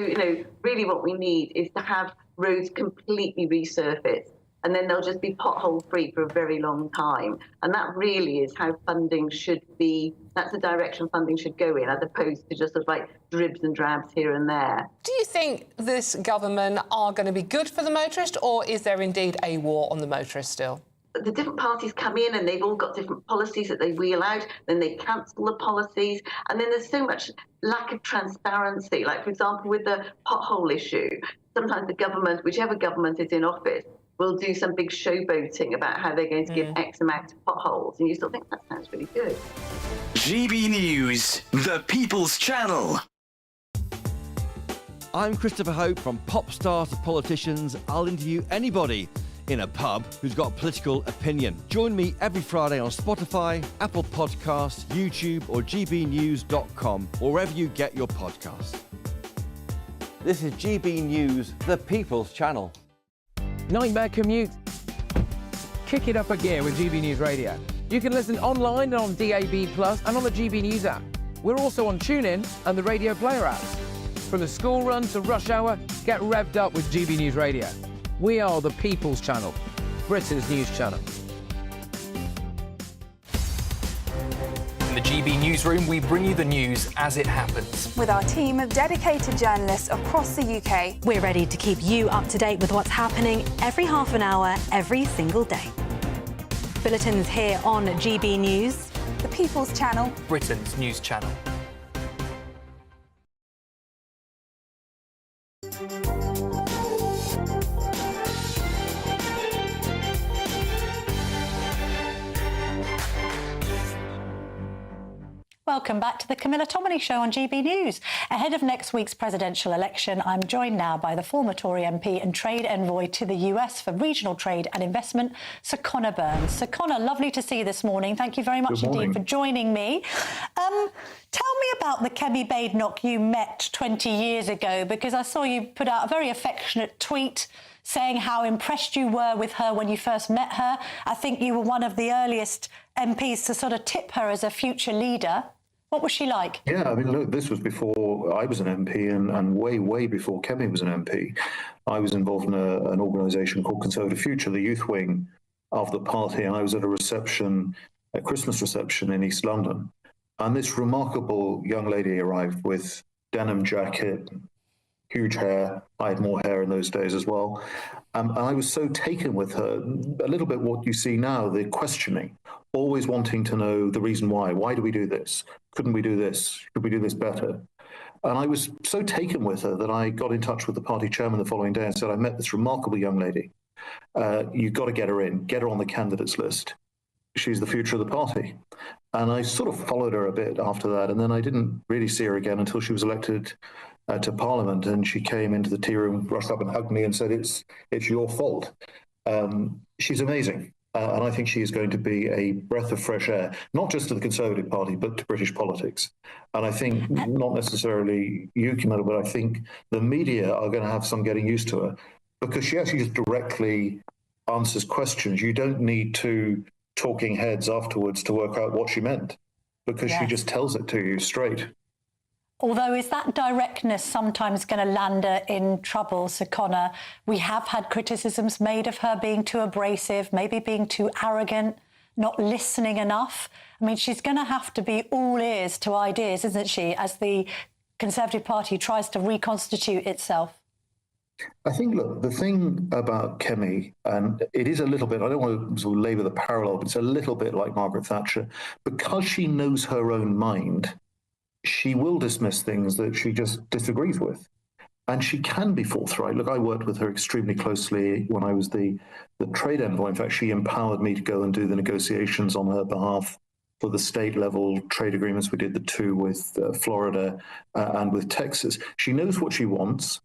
really what we need is to have roads completely resurfaced, and then they'll just be pothole-free for a very long time. And that really is how funding should be. That's the direction funding should go in, as opposed to just sort of dribs and drabs here and there.
Do you think this government are going to be good for the motorist, or is there indeed a war on the motorist still?
The different parties come in and they've all got different policies that they wheel out, then they cancel the policies, and then there's so much lack of transparency. Like, for example, with the pothole issue, sometimes the government, whichever government is in office, will do some big showboating about how they're going to give X amount of potholes, and you still think that sounds really good.
GB News, the People's Channel.
I'm Christopher Hope. From pop star to politicians, I'll interview anybody in a pub who's got a political opinion. Join me every Friday on Spotify, Apple Podcasts, YouTube or gbnews.com, or wherever you get your podcasts. This is GB News, the People's Channel.
Nightmare commute. Kick it up a gear with GB News Radio. You can listen online and on DAB+ and on the GB News app. We're also on TuneIn and the Radio Player apps. From the school run to rush hour, get revved up with GB News Radio. We are the People's Channel, Britain's news channel.
In the GB Newsroom, we bring you the news as it happens.
With our team of dedicated journalists across the UK.
We're ready to keep you up to date with what's happening every half an hour, every single day. Bulletins here on GB News.
The People's Channel,
Britain's news channel.
Welcome back to the Camilla Tominey Show on GB News. Ahead of next week's presidential election, I'm joined now by the former Tory MP and trade envoy to the US for regional trade and investment, Sir Conor Burns. Sir Conor, lovely to see you this morning. Thank you very much indeed for joining me. Tell me about the Kemi Badenoch you met 20 years ago, because I saw you put out a very affectionate tweet saying how impressed you were with her when you first met her. I think you were one of the earliest MPs to sort of tip her as a future leader. What was she like?
Yeah, I mean, look, this was before I was an MP and way, way before Kemi was an MP. I was involved in an organisation called Conservative Future, the youth wing of the party, and I was at a reception, a Christmas reception in East London. And this remarkable young lady arrived with denim jacket, huge hair. I had more hair in those days as well. And I was so taken with her, a little bit what you see now, the questioning, always wanting to know the reason why. Why do we do this? Couldn't we do this? Could we do this better? And I was so taken with her that I got in touch with the party chairman the following day and said, I met this remarkable young lady. You've got to get her in, get her on the candidates list. She's the future of the party. And I sort of followed her a bit after that. And then I didn't really see her again until she was elected to Parliament, and she came into the tea room, rushed up and hugged me and said, it's your fault. She's amazing. And I think she is going to be a breath of fresh air, not just to the Conservative Party, but to British politics. And I think not necessarily you, Camilla, but I think the media are going to have some getting used to her, because she actually just directly answers questions. You don't need two talking heads afterwards to work out what she meant, because she just tells it to you straight.
Although, is that directness sometimes going to land her in trouble, Sir Conor? We have had criticisms made of her being too abrasive, maybe being too arrogant, not listening enough. I mean, she's going to have to be all ears to ideas, isn't she, as the Conservative Party tries to reconstitute itself?
I think, look, the thing about Kemi, and it is a little bit, I don't want to sort of labour the parallel, but it's a little bit like Margaret Thatcher. Because she knows her own mind, she will dismiss things that she just disagrees with. And she can be forthright. Look, I worked with her extremely closely when I was the trade envoy. In fact, she empowered me to go and do the negotiations on her behalf for the state-level trade agreements. We did the two with Florida and with Texas. She knows what she wants.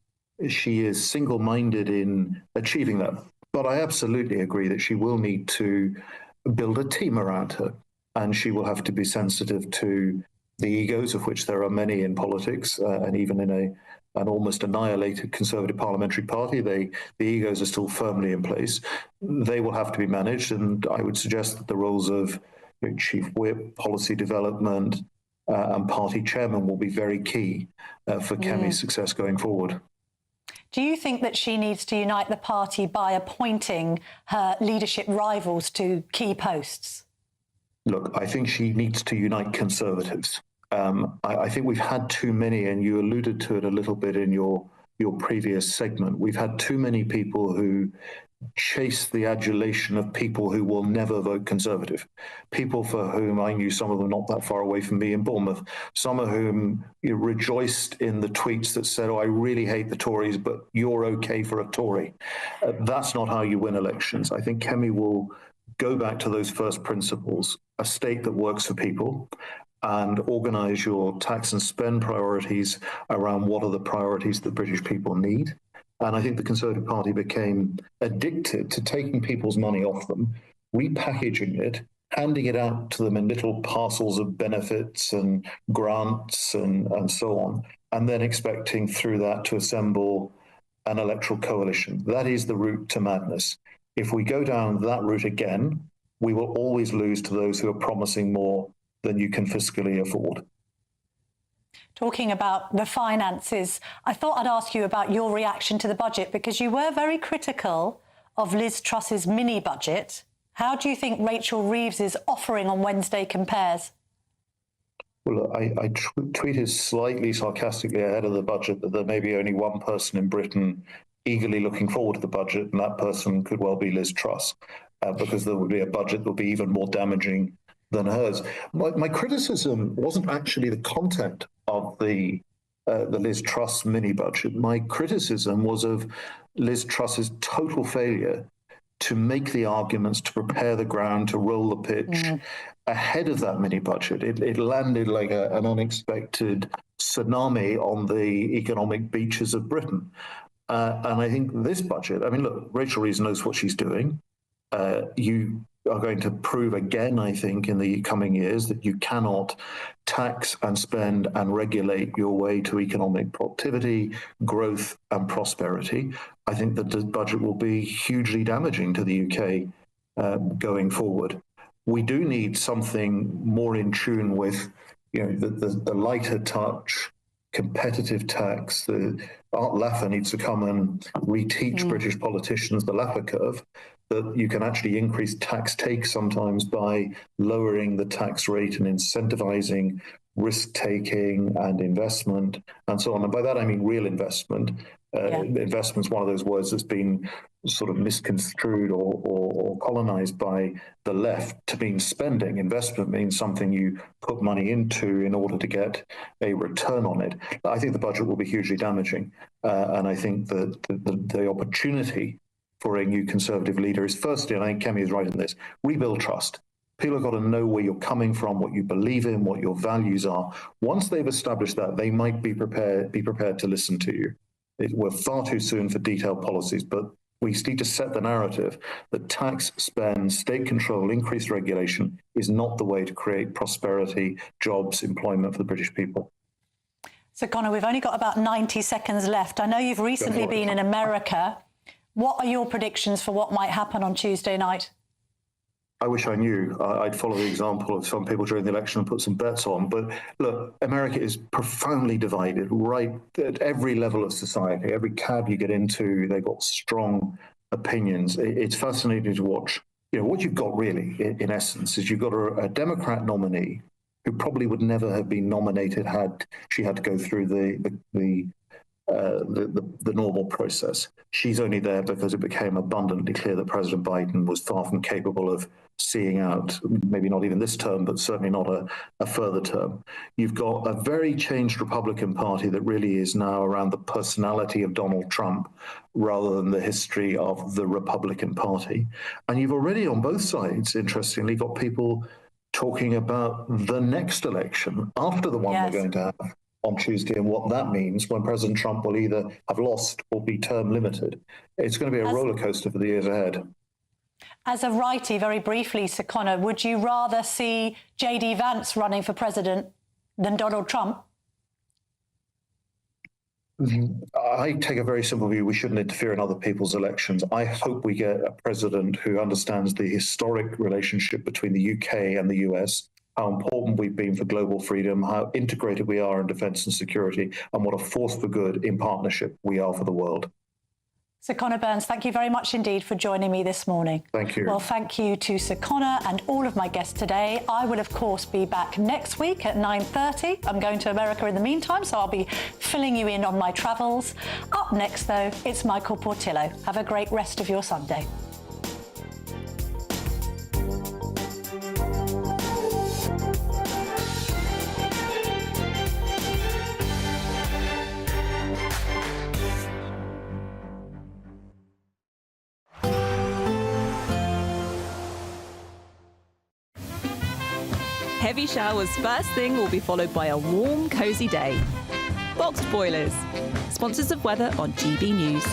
She is single-minded in achieving that. But I absolutely agree that she will need to build a team around her, and she will have to be sensitive to the egos, of which there are many in politics, and even in an almost annihilated Conservative parliamentary party, the egos are still firmly in place. They will have to be managed, and I would suggest that the roles of Chief Whip, policy development, and party chairman will be very key for Kemi's success going forward.
Do you think that she needs to unite the party by appointing her leadership rivals to key posts?
Look, I think she needs to unite Conservatives. I think we've had too many, and you alluded to it a little bit in your previous segment. We've had too many people who chase the adulation of people who will never vote Conservative. People for whom I knew, some of them not that far away from me in Bournemouth, some of whom rejoiced in the tweets that said, "Oh, I really hate the Tories, but you're okay for a Tory." That's not how you win elections. I think Kemi will go back to those first principles, a state that works for people, and organise your tax and spend priorities around what are the priorities that British people need. And I think the Conservative Party became addicted to taking people's money off them, repackaging it, handing it out to them in little parcels of benefits and grants and so on, and then expecting through that to assemble an electoral coalition. That is the route to madness. If we go down that route again, we will always lose to those who are promising more than you can fiscally afford.
Talking about the finances, I thought I'd ask you about your reaction to the budget, because you were very critical of Liz Truss's mini-budget. How do you think Rachel Reeves's offering on Wednesday compares?
Well, I tweeted slightly sarcastically ahead of the budget that there may be only one person in Britain eagerly looking forward to the budget, and that person could well be Liz Truss, because there would be a budget that would be even more damaging than hers. My criticism wasn't actually the content of the Liz Truss mini-budget. My criticism was of Liz Truss's total failure to make the arguments, to prepare the ground, to roll the pitch ahead of that mini-budget. It landed like an unexpected tsunami on the economic beaches of Britain. And I think this budget, I mean, look, Rachel Reeves knows what she's doing. You are going to prove again, I think, in the coming years that you cannot tax and spend and regulate your way to economic productivity, growth and prosperity. I think that the budget will be hugely damaging to the UK going forward. We do need something more in tune with, the lighter touch, competitive tax. Art Laffer needs to come and reteach British politicians the Laffer curve, that you can actually increase tax take sometimes by lowering the tax rate and incentivizing risk-taking and investment and so on. And by that, I mean real investment. Investment's one of those words that's been sort of misconstrued or colonized by the left to mean spending. Investment means something you put money into in order to get a return on it. I think the budget will be hugely damaging. And I think that the opportunity for a new Conservative leader is, firstly, and I think Kemi is right in this, rebuild trust. People have got to know where you're coming from, what you believe in, what your values are. Once they've established that, they might be prepared to listen to you. We're far too soon for detailed policies, but we need to set the narrative that tax, spend, state control, increased regulation is not the way to create prosperity, jobs, employment for the British people.
So, Conor, we've only got about 90 seconds left. I know you've recently been in America. What are your predictions for what might happen on Tuesday night?
I wish I knew. I'd follow the example of some people during the election and put some bets on. But look, America is profoundly divided right at every level of society. Every cab you get into, they've got strong opinions. It's fascinating to watch. What you've got really, in essence, is you've got a Democrat nominee who probably would never have been nominated had she had to go through the normal process. She's only there because it became abundantly clear that President Biden was far from capable of seeing out, maybe not even this term, but certainly not a further term. You've got a very changed Republican Party that really is now around the personality of Donald Trump rather than the history of the Republican Party. And you've already on both sides, interestingly, got people talking about the next election after the one we're going to have on Tuesday and what that means when President Trump will either have lost or be term limited. It's going to be a roller coaster for the years ahead.
As a righty, very briefly, Sir Conor, would you rather see J.D. Vance running for president than Donald Trump?
I take a very simple view. We shouldn't interfere in other people's elections. I hope we get a president who understands the historic relationship between the UK and the US, how important we've been for global freedom, how integrated we are in defence and security, and what a force for good in partnership we are for the world.
Sir Conor Burns, thank you very much indeed for joining me this morning.
Thank you.
Well, thank you to Sir Conor and all of my guests today. I will, of course, be back next week at 9:30. I'm going to America in the meantime, so I'll be filling you in on my travels. Up next, though, it's Michael Portillo. Have a great rest of your Sunday.
Heavy showers first thing will be followed by a warm, cosy day. Boxed Boilers, sponsors of weather on GB News.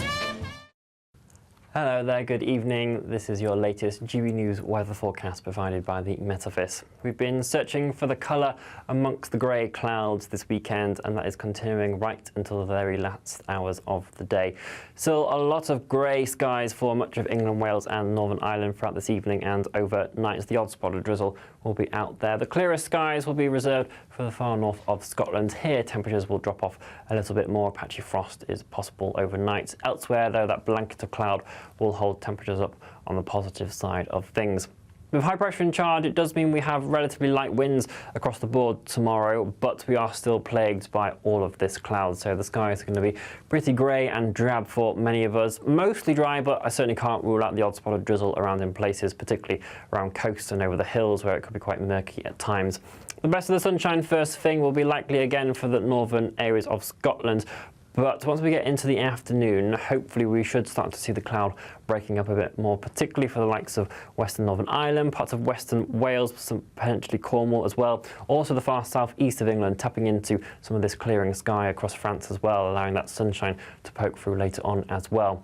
Hello there, good evening. This is your latest GB News weather forecast provided by the Met Office. We've been searching for the colour amongst the grey clouds this weekend, and that is continuing right until the very last hours of the day. Still a lot of grey skies for much of England, Wales and Northern Ireland throughout this evening and overnight. The odd spot of drizzle will be out there. The clearest skies will be reserved for the far north of Scotland. Here, temperatures will drop off a little bit more. Patchy frost is possible overnight. Elsewhere, though, that blanket of cloud will hold temperatures up on the positive side of things. With high pressure in charge, it does mean we have relatively light winds across the board tomorrow, but we are still plagued by all of this cloud. So the skies are going to be pretty grey and drab for many of us. Mostly dry, but I certainly can't rule out the odd spot of drizzle around in places, particularly around coast and over the hills where it could be quite murky at times. The best of the sunshine first thing will be likely again for the northern areas of Scotland. But once we get into the afternoon, hopefully we should start to see the cloud breaking up a bit more, particularly for the likes of Western Northern Ireland, parts of Western Wales, some potentially Cornwall as well. Also the far southeast of England, tapping into some of this clearing sky across France as well, allowing that sunshine to poke through later on as well.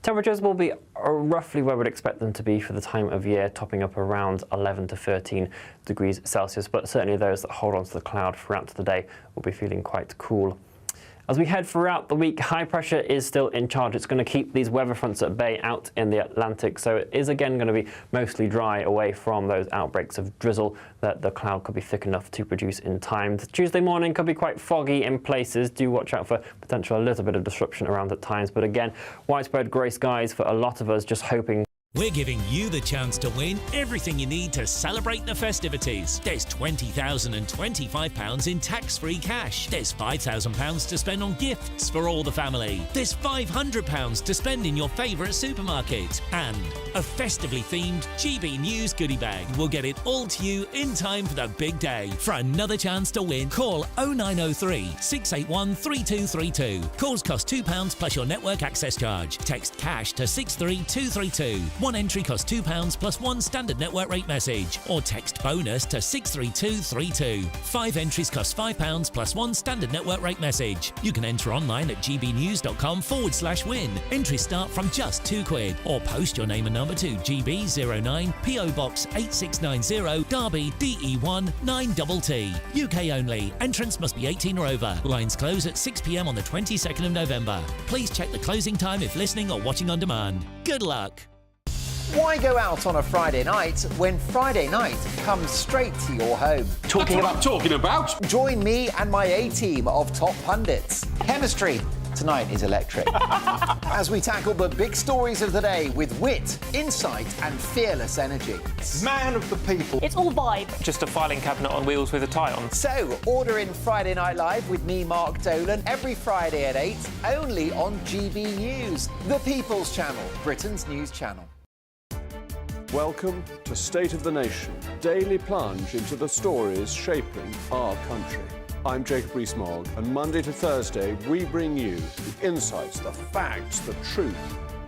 Temperatures will be roughly where we'd expect them to be for the time of year, topping up around 11 to 13 degrees Celsius, but certainly those that hold on to the cloud throughout the day will be feeling quite cool. As we head throughout the week, high pressure is still in charge. It's going to keep these weather fronts at bay out in the Atlantic, so it is again going to be mostly dry away from those outbreaks of drizzle that the cloud could be thick enough to produce in time. Tuesday morning could be quite foggy in places. Do watch out for potential a little bit of disruption around at times, but again, widespread grey skies for a lot of us, just hoping.
We're giving you the chance to win everything you need to celebrate the festivities. There's £20,025 in tax-free cash. There's £5,000 to spend on gifts for all the family. There's £500 to spend in your favourite supermarket. And a festively themed GB News goodie bag. We'll get it all to you in time for the big day. For another chance to win, call 0903 681 3232. Calls cost £2 plus your network access charge. Text cash to 63232. One entry costs £2 plus one standard network rate message, or text bonus to 63232. 5 entries cost £5 plus one standard network rate message. You can enter online at gbnews.com/win. Entries start from just £2, or post your name and number to GB09 PO Box 8690 Derby DE1 9TT. UK only. Entrance must be 18 or over. Lines close at 6 p.m. on the 22nd of November. Please check the closing time if listening or watching on demand. Good luck.
Why go out on a Friday night when Friday night comes straight to your home?
Talking about?
Join me and my A-team of top pundits. Chemistry tonight is electric. As we tackle the big stories of the day with wit, insight and fearless energy.
Man of the people.
It's all vibe.
Just a filing cabinet on wheels with a tie on.
So, order in Friday Night Live with me, Mark Dolan, every Friday at 8, only on GB News, the People's Channel, Britain's news channel.
Welcome to State of the Nation, daily plunge into the stories shaping our country. I'm Jacob Rees-Mogg, and Monday to Thursday we bring you the insights, the facts, the truth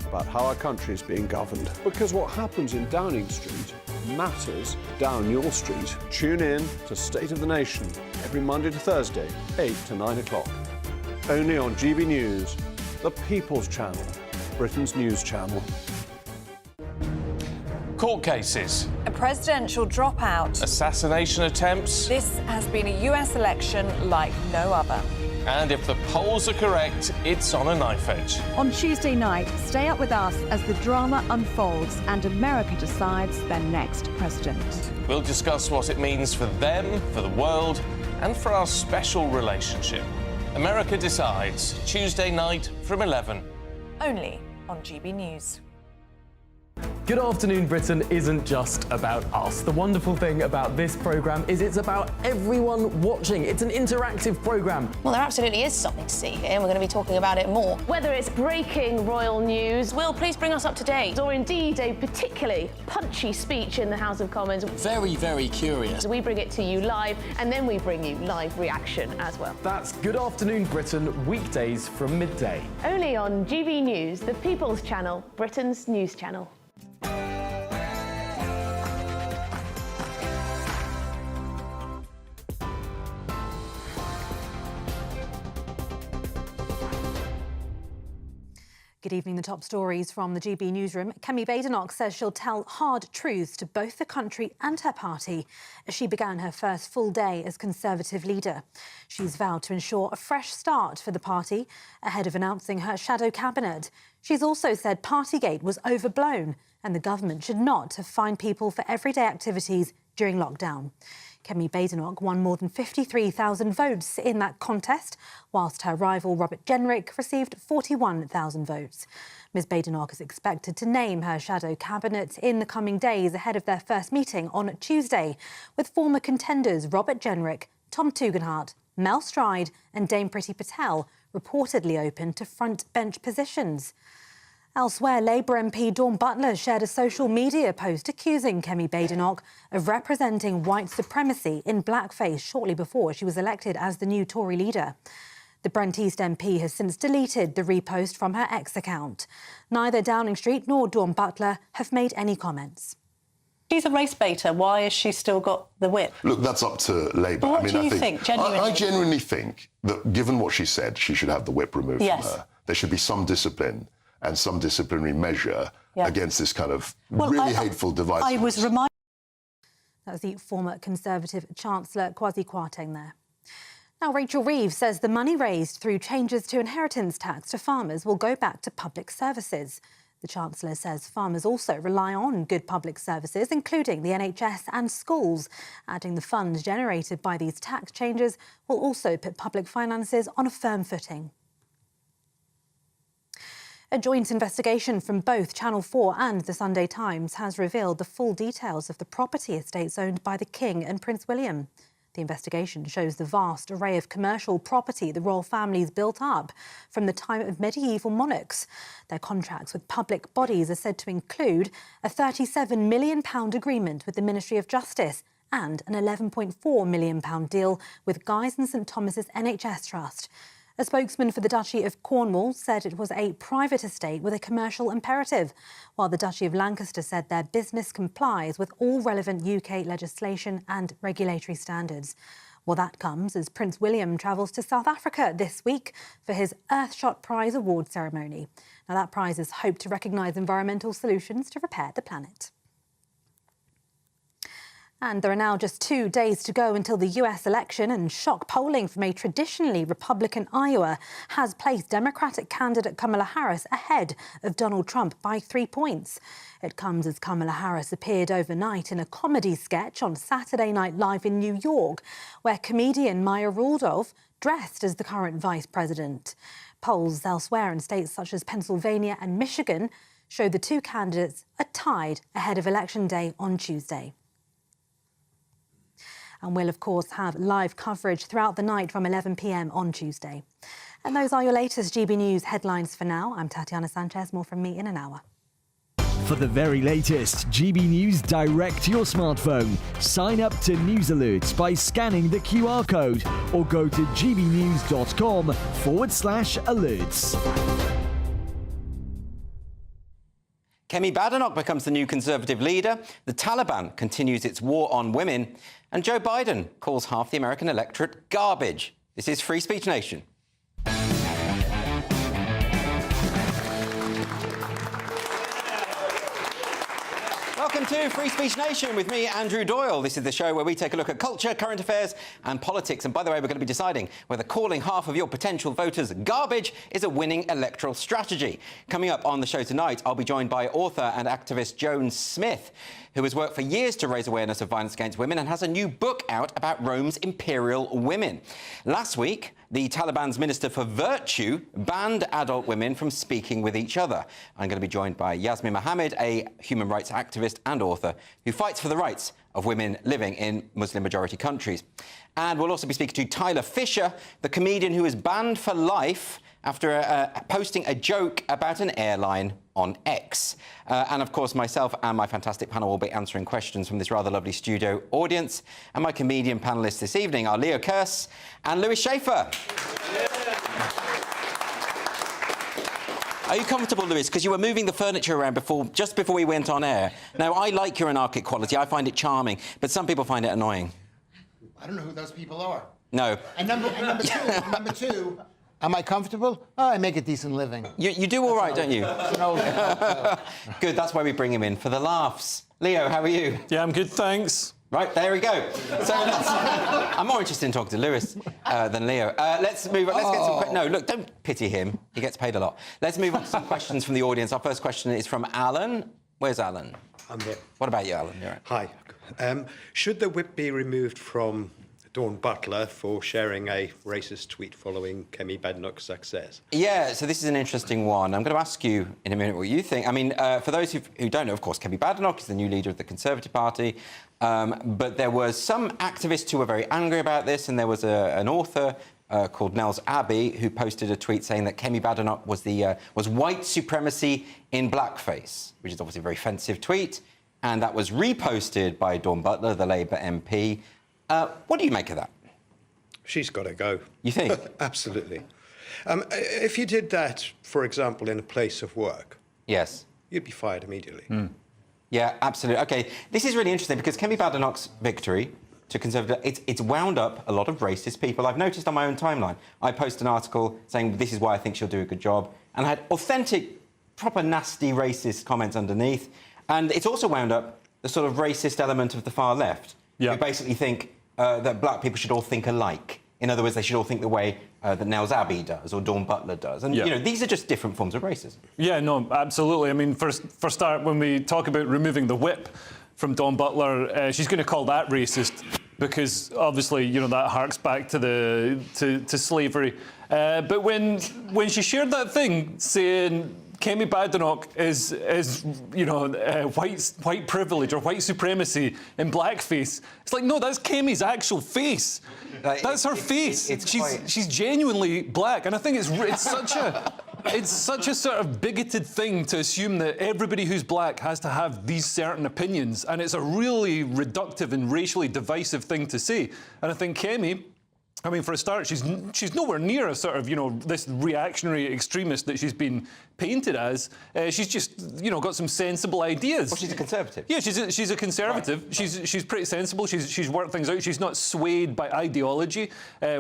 about how our country is being governed. Because what happens in Downing Street matters down your street. Tune in to State of the Nation every Monday to Thursday, 8 to 9 o'clock. Only on GB News, the People's Channel, Britain's news channel.
Court cases.
A presidential dropout.
Assassination attempts.
This has been a US election like no other.
And if the polls are correct, it's on a knife edge.
On Tuesday night, stay up with us as the drama unfolds and America decides their next president.
We'll discuss what it means for them, for the world, and for our special relationship. America Decides, Tuesday night from 11.
Only on GB News.
Good Afternoon Britain isn't just about us. The wonderful thing about this programme is it's about everyone watching. It's an interactive programme.
Well, there absolutely is something to see here, and we're going to be talking about it more. Whether it's breaking royal news, Will, please bring us up to date, or indeed a particularly punchy speech in the House of Commons.
Very, very curious.
We bring it to you live, and then we bring you live reaction as well.
That's Good Afternoon Britain, weekdays from midday.
Only on GB News, the People's Channel, Britain's news channel.
Good evening. The top stories from the GB newsroom. Camilla Badenoch says she'll tell hard truths to both the country and her party as she began her first full day as Conservative leader. She's vowed to ensure a fresh start for the party ahead of announcing her shadow cabinet. She's also said Partygate was overblown and the government should not have fined people for everyday activities during lockdown. Camilla Badenoch won more than 53,000 votes in that contest, whilst her rival Robert Jenrick received 41,000 votes. Ms Badenoch is expected to name her shadow cabinet in the coming days ahead of their first meeting on Tuesday, with former contenders Robert Jenrick, Tom Tugendhat, Mel Stride and Dame Priti Patel reportedly open to front bench positions. Elsewhere, Labour MP Dawn Butler shared a social media post accusing Camilla Badenoch of representing white supremacy in blackface shortly before she was elected as the new Tory leader. The Brent East MP has since deleted the repost from her X account. Neither Downing Street nor Dawn Butler have made any comments.
She's a race baiter. Why has she still got the whip?
Look, that's up to Labour.
What do you think, genuinely?
I genuinely think that, given what she said, she should have the whip removed from her. There should be some discipline and some disciplinary measure against this kind of really hateful divide.
I was reminded.
That was the former Conservative Chancellor Kwasi Kwarteng there. Now, Rachel Reeves says the money raised through changes to inheritance tax to farmers will go back to public services. The Chancellor says farmers also rely on good public services, including the NHS and schools, adding the funds generated by these tax changes will also put public finances on a firm footing. A joint investigation from both Channel 4 and the Sunday Times has revealed the full details of the property estates owned by the King and Prince William. The investigation shows the vast array of commercial property the royal families built up from the time of medieval monarchs. Their contracts with public bodies are said to include a £37 million agreement with the Ministry of Justice and an £11.4 million deal with Guy's and St Thomas's NHS Trust. A spokesman for the Duchy of Cornwall said it was a private estate with a commercial imperative, while the Duchy of Lancaster said their business complies with all relevant UK legislation and regulatory standards. Well, that comes as Prince William travels to South Africa this week for his Earthshot Prize award ceremony. Now, that prize is hoped to recognise environmental solutions to repair the planet. And there are now just 2 days to go until the US election, and shock polling from a traditionally Republican Iowa has placed Democratic candidate Kamala Harris ahead of Donald Trump by 3 points. It comes as Kamala Harris appeared overnight in a comedy sketch on Saturday Night Live in New York, where comedian Maya Rudolph dressed as the current vice president. Polls elsewhere in states such as Pennsylvania and Michigan show the two candidates are tied ahead of Election Day on Tuesday. And we'll, of course, have live coverage throughout the night from 11 p.m. on Tuesday. And those are your latest GB News headlines for now. I'm Tatiana Sanchez. More from me in an hour.
For the very latest GB News direct to your smartphone, sign up to News Alerts by scanning the QR code or go to gbnews.com/alerts.
Kemi Badenoch becomes the new Conservative leader, the Taliban continues its war on women, and Joe Biden calls half the American electorate garbage. This is Free Speech Nation. Welcome to Free Speech Nation with me, Andrew Doyle. This is the show where we take a look at culture, current affairs and politics. And by the way, we're going to be deciding whether calling half of your potential voters garbage is a winning electoral strategy. Coming up on the show tonight, I'll be joined by author and activist Joan Smith, who has worked for years to raise awareness of violence against women and has a new book out about Rome's imperial women. Last week, the Taliban's Minister for Virtue banned adult women from speaking with each other. I'm going to be joined by Yasmin Mohammed, a human rights activist and author who fights for the rights of women living in Muslim-majority countries. And we'll also be speaking to Tyler Fisher, the comedian who was banned for life after posting a joke about an airline on X. And, of course, myself and my fantastic panel will be answering questions from this rather lovely studio audience. And my comedian panellists this evening are Leo Kearse and Lewis Schaefer. Are you comfortable, Lewis? Because you were moving the furniture around just before we went on air. Now, I like your anarchic quality. I find it charming. But some people find it annoying.
I don't know who those people are.
No.
And number two, am I comfortable? Oh, I make a decent living.
You do all right, don't you? Good, that's why we bring him in, for the laughs. Leo, how are you?
Yeah, I'm good, thanks.
Right, there we go. So I'm more interested in talking to Lewis than Leo. Let's move on. Let's get some... No, look, don't pity him. He gets paid a lot. Let's move on to some questions from the audience. Our first question is from Alan. Where's Alan?
I'm here.
What about you, Alan? You're right.
Hi. Should the whip be removed from Dawn Butler for sharing a racist tweet following Kemi Badenoch's success?
Yeah, so this is an interesting one. I'm going to ask you in a minute what you think. I mean, for those who don't know, of course, Kemi Badenoch is the new leader of the Conservative Party. But there was some activists who were very angry about this, and there was an author called Nels Abbey who posted a tweet saying that Kemi Badenoch was white supremacy in blackface, which is obviously a very offensive tweet, and that was reposted by Dawn Butler, the Labour MP. What do you make of that?
She's got to go.
You think?
Absolutely. If you did that, for example, in a place of work...
Yes.
You'd be fired immediately.
Mm. Yeah, absolutely. OK, this is really interesting because Kemi Badenoch's victory to Conservative... It's wound up a lot of racist people. I've noticed on my own timeline. I post an article saying this is why I think she'll do a good job, and I had authentic, proper nasty racist comments underneath. And it's also wound up the sort of racist element of the far left, who basically think that black people should all think alike. In other words, they should all think the way that Nels Abbey does or Dawn Butler does. And, you know, these are just different forms of racism.
Yeah, no, absolutely. I mean, for start, when we talk about removing the whip from Dawn Butler, she's going to call that racist because, obviously, you know, that harks back to to slavery. But when she shared that thing saying Kemi Badenoch is you know, white privilege or white supremacy in blackface, it's like, no, that's Kemi's actual face. That's her face. She's genuinely black, and I think it's such a sort of bigoted thing to assume that everybody who's black has to have these certain opinions, and it's a really reductive and racially divisive thing to say. And I think Kemi, I mean, for a start, she's nowhere near a sort of, you know, this reactionary extremist that she's been painted as. She's just, you know, got some sensible ideas.
Well, she's a conservative.
Yeah, she's a conservative. Right. She's pretty sensible. She's worked things out. She's not swayed by ideology,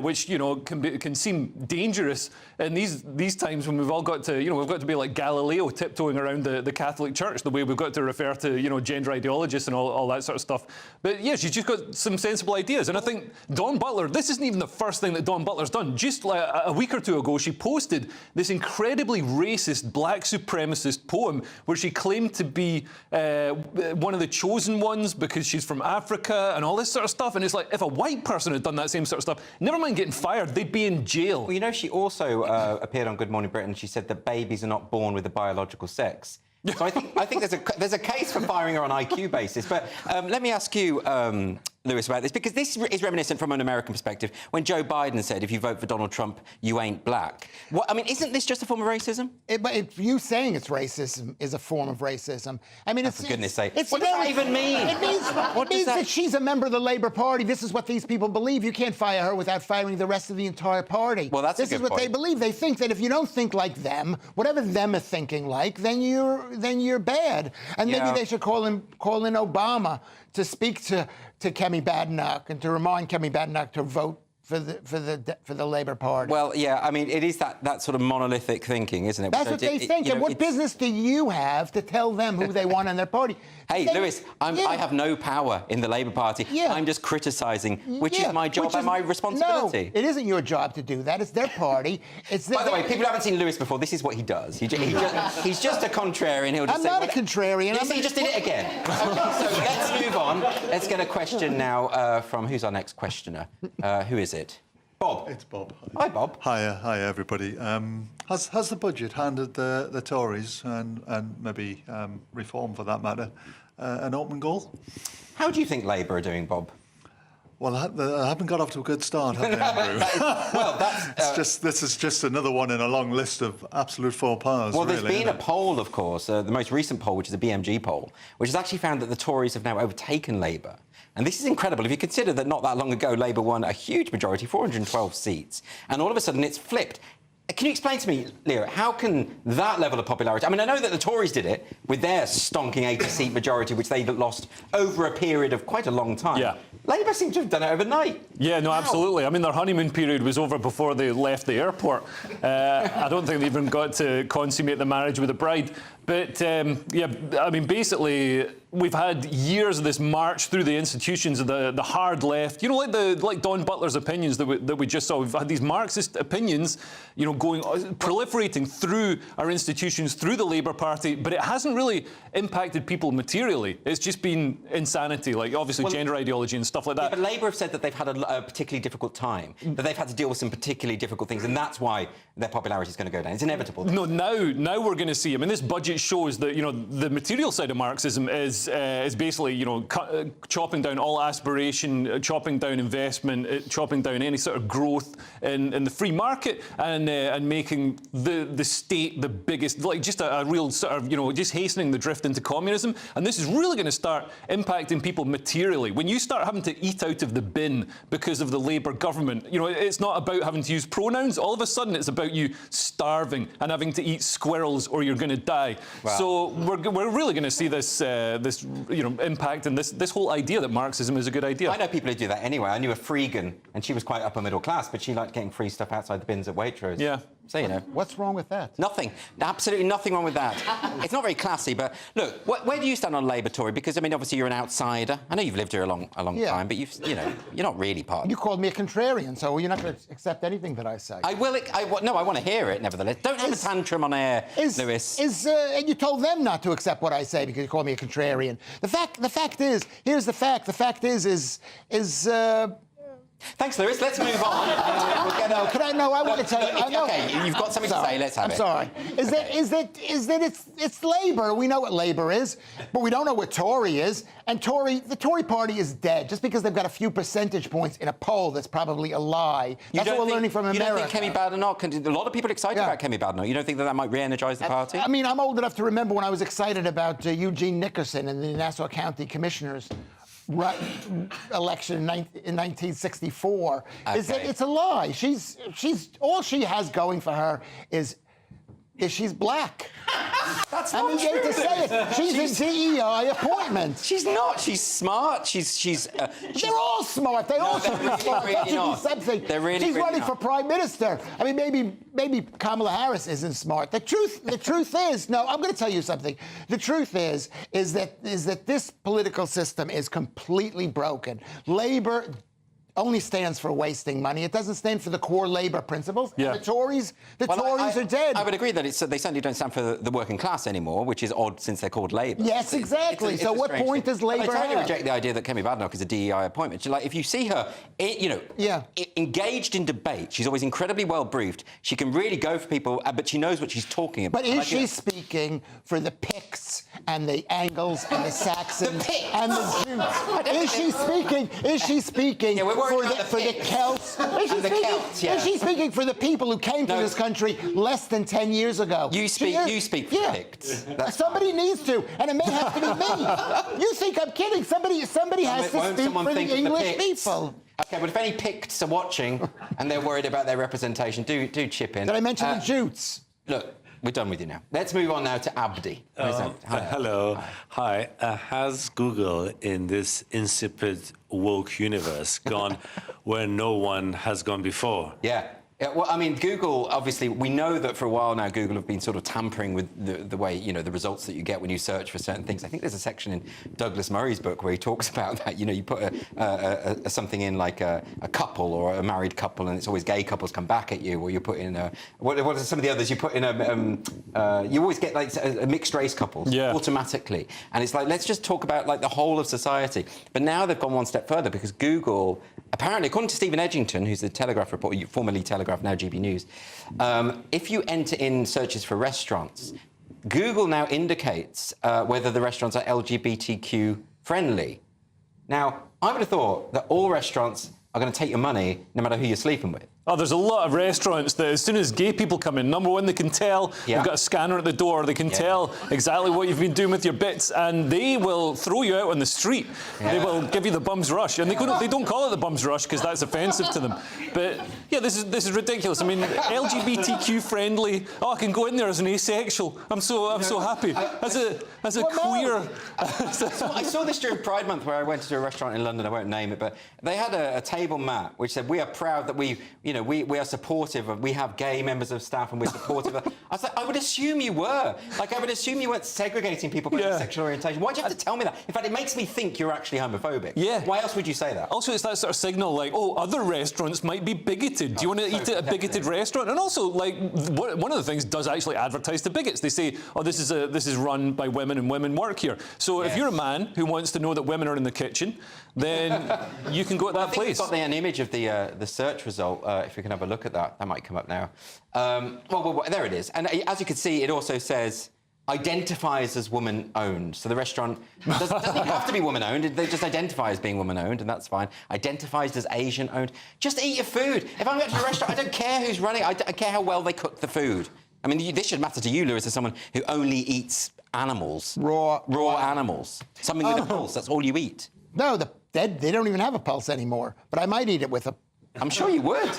which, you know, can seem dangerous in these times when we've all got to, you know, we've got to be like Galileo tiptoeing around the Catholic Church, the way we've got to refer to, you know, gender ideologists and all that sort of stuff. But yeah, she's just got some sensible ideas. And I think Dawn Butler, this isn't even the first thing that Dawn Butler's done. Just like a week or two ago, she posted this incredibly racist black supremacist poem where she claimed to be one of the chosen ones because she's from Africa and all this sort of stuff. And it's like, if a white person had done that same sort of stuff, never mind getting fired, they'd be in jail.
Well, you know, she also appeared on Good Morning Britain. She said that babies are not born with a biological sex. So I think there's a case for firing her on IQ basis. But let me ask you, Lewis, about this, because this is reminiscent from an American perspective when Joe Biden said, if you vote for Donald Trump, you ain't black. I mean, isn't this just a form of racism?
But you saying it's racism is a form of racism. I mean,
for goodness sake.
What
does that even mean?
It means that she's a member of the Labour Party. This is what these people believe. You can't fire her without firing the rest of the entire party.
Well, that's
this
a
is
good
what they
point.
believe. They think that if you don't think like them, whatever them are thinking like, then you're bad. And maybe they should call in Obama to speak to Kemi Badenoch and to remind Kemi Badenoch to vote for the Labour Party.
Well, yeah, I mean, it is that sort of monolithic thinking, isn't it?
That's what they think. And what business do you have to tell them who they want in their party?
Hey, Lewis, I have no power in the Labour Party.
Yeah.
I'm just criticising, which is my job and my responsibility.
No, it isn't your job to do that. It's their party.
By the way, people who haven't seen Lewis before, this is what he does. He's just a contrarian. He'll just
I'm not a contrarian.
He just did it again. So let's move on. Let's get a question now from... Who's our next questioner? Who is it? Bob.
It's Bob.
Hi, Bob.
Hi, everybody. Has the budget handed the Tories and maybe Reform, for that matter, an open goal?
How do you think Labour are doing, Bob?
Well, I haven't got off to a good start, have they, Andrew? This is just another one in a long list of absolute faux pas.
Well, there's been a poll, of course, the most recent poll, which is a BMG poll, which has actually found that the Tories have now overtaken Labour. And this is incredible if you consider that not that long ago Labour won a huge majority, 412 seats, and all of a sudden it's flipped. Can you explain to me, Leo, how can that level of popularity... I mean, I know that the Tories did it with their stonking 80-seat majority, which they lost over a period of quite a long time.
Yeah.
Labour seem to have done it overnight.
Yeah, no, absolutely. I mean, their honeymoon period was over before they left the airport. I don't think they even got to consummate the marriage with the bride. But, yeah, I mean, basically, we've had years of this march through the institutions of the hard left. You know, like Don Butler's opinions that we just saw. We've had these Marxist opinions, you know, proliferating through our institutions, through the Labour Party, but it hasn't really impacted people materially. It's just been insanity, like, obviously, gender ideology and stuff like that.
Yeah, but Labour have said that they've had a particularly difficult time, that they've had to deal with some particularly difficult things, and that's why their popularity is going to go down. It's inevitable.
No, now we're going to see. I mean, this budget shows that, you know, the material side of Marxism is basically, you know, chopping down all aspiration, chopping down investment, chopping down any sort of growth in the free market, and making the state the biggest, like just a real sort of, you know, just hastening the drift into communism. And this is really going to start impacting people materially. When you start having to eat out of the bin because of the Labour government, you know, it's not about having to use pronouns. All of a sudden, it's about you starving and having to eat squirrels or you're going to die. Wow. So we're really going to see this you know, impact, and this whole idea that Marxism is a good idea.
I know people who do that anyway. I knew a freegan, and she was quite upper middle class, but she liked getting free stuff outside the bins at Waitrose.
Yeah.
So, you know.
What's wrong with that?
Nothing. Absolutely nothing wrong with that. It's not very classy, but look, where do you stand on Labour, Tory? Because, I mean, obviously you're an outsider. I know you've lived here a long time, but you know, you're not really part of it.
You called me a contrarian, so you're not going to accept anything that I say.
I will. No, I want to hear it, nevertheless. Don't have a tantrum on air, Lewis.
And you told them not to accept what I say because you called me a contrarian. The fact is, here's the fact. The fact is.
Thanks, Lewis. Let's move on.
I want to tell you.
Okay, you've got something to say. Let's have it.
I'm sorry. Is that it's Labour? We know what Labour is, but we don't know what Tory is. And the Tory party is dead. Just because they've got a few percentage points in a poll, that's probably a lie. That's what we're learning from America.
You don't think Kemi Badenoch? A lot of people are excited about Kemi Badenoch. You don't think that might re-energise the party?
I mean, I'm old enough to remember when I was excited about Eugene Nickerson and the Nassau County Commissioners. Election in 1964.
Okay.
It's a lie. She's all she has going for her is she's black.
That's not true.
I mean, to say it. She's a DEI appointment.
She's not. She's smart.
They're all smart. They all should be smart. That should be something.
They're really.
She's running for prime minister. I mean, maybe Kamala Harris isn't smart. The truth is, no. I'm going to tell you something. The truth is that this political system is completely broken. Labour only stands for wasting money. It doesn't stand for the core Labour principles.
Yeah.
And the Tories are dead.
I would agree that they certainly don't stand for the working class anymore, which is odd since they're called Labour.
Yes, exactly. So what point does Labour have?
I totally reject the idea that Kemi Badenoch is a DEI appointment. Like, if you see her, engaged in debate, she's always incredibly well briefed. She can really go for people, but she knows what she's talking about.
But is she speaking for the Picts and the Angles and the Saxons and the Jutes? Is she speaking for the Celts? Is she speaking for the people who came to this country less than 10 years ago?
You speak for the Picts.
Somebody needs to, and it may have to be me. You think I'm kidding? Somebody has to speak for the English people.
Okay, but if any Picts are watching and they're worried about their representation, do chip in.
Did I mention the Jutes?
Look, we're done with you now. Let's move on now to Abdi.
Hello. Hi. Has Google, in this insipid woke universe, gone where no one has gone before?
Yeah. Well, I mean, Google, obviously, we know that for a while now, Google have been sort of tampering with the way, the results that you get when you search for certain things. I think there's a section in Douglas Murray's book where he talks about that. You put something in like a couple or a married couple, and it's always gay couples come back at you, or you put in what are some of the others? You put in you always get like a mixed race couples automatically. And it's like, let's just talk about like the whole of society. But now they've gone one step further because Google, apparently, according to Stephen Edgington, who's the Telegraph reporter, formerly Telegraph, now GB News, if you enter in searches for restaurants, Google now indicates whether the restaurants are LGBTQ friendly. Now, I would have thought that all restaurants are going to take your money no matter who you're sleeping with.
Oh, there's a lot of restaurants that as soon as gay people come in, number one, they can tell you've got a scanner at the door, they can tell exactly what you've been doing with your bits, and they will throw you out on the street. They will give you the bum's rush, and they don't call it the bum's rush because that's offensive to them. But yeah, this is ridiculous. I mean, LGBTQ friendly. Oh, I can go in there as an asexual. I'm so happy. As a queer.
I saw this during Pride Month where I went to a restaurant in London. I won't name it, but they had a table mat which said, "We are proud that we are supportive of, we have gay members of staff and we're supportive of." I was like, I would assume you were. Like, I would assume you weren't segregating people by their sexual orientation. Why'd you have to tell me that? In fact, it makes me think you're actually homophobic.
Yeah.
Why else would you say that?
Also, it's that sort of signal like, oh, other restaurants might be bigoted. Do you want to eat at a bigoted restaurant? And also, like, one of the things does actually advertise to bigots. They say, oh, this is run by women and women work here. So if you're a man who wants to know that women are in the kitchen, then you can go to that place.
We've got an image of the search result. If we can have a look at that might come up now. Well, there it is. And as you can see, it also says identifies as woman-owned. So the restaurant doesn't even have to be woman-owned. They just identify as being woman-owned, and that's fine. Identifies as Asian-owned. Just eat your food. If I'm going to a restaurant, I don't care who's running. I care how well they cook the food. I mean, this should matter to you, Lewis, as someone who only eats animals. Raw animals. Something with a pulse. That's all you eat.
No, they don't even have a pulse anymore. But I might eat it with a.
I'm sure you would.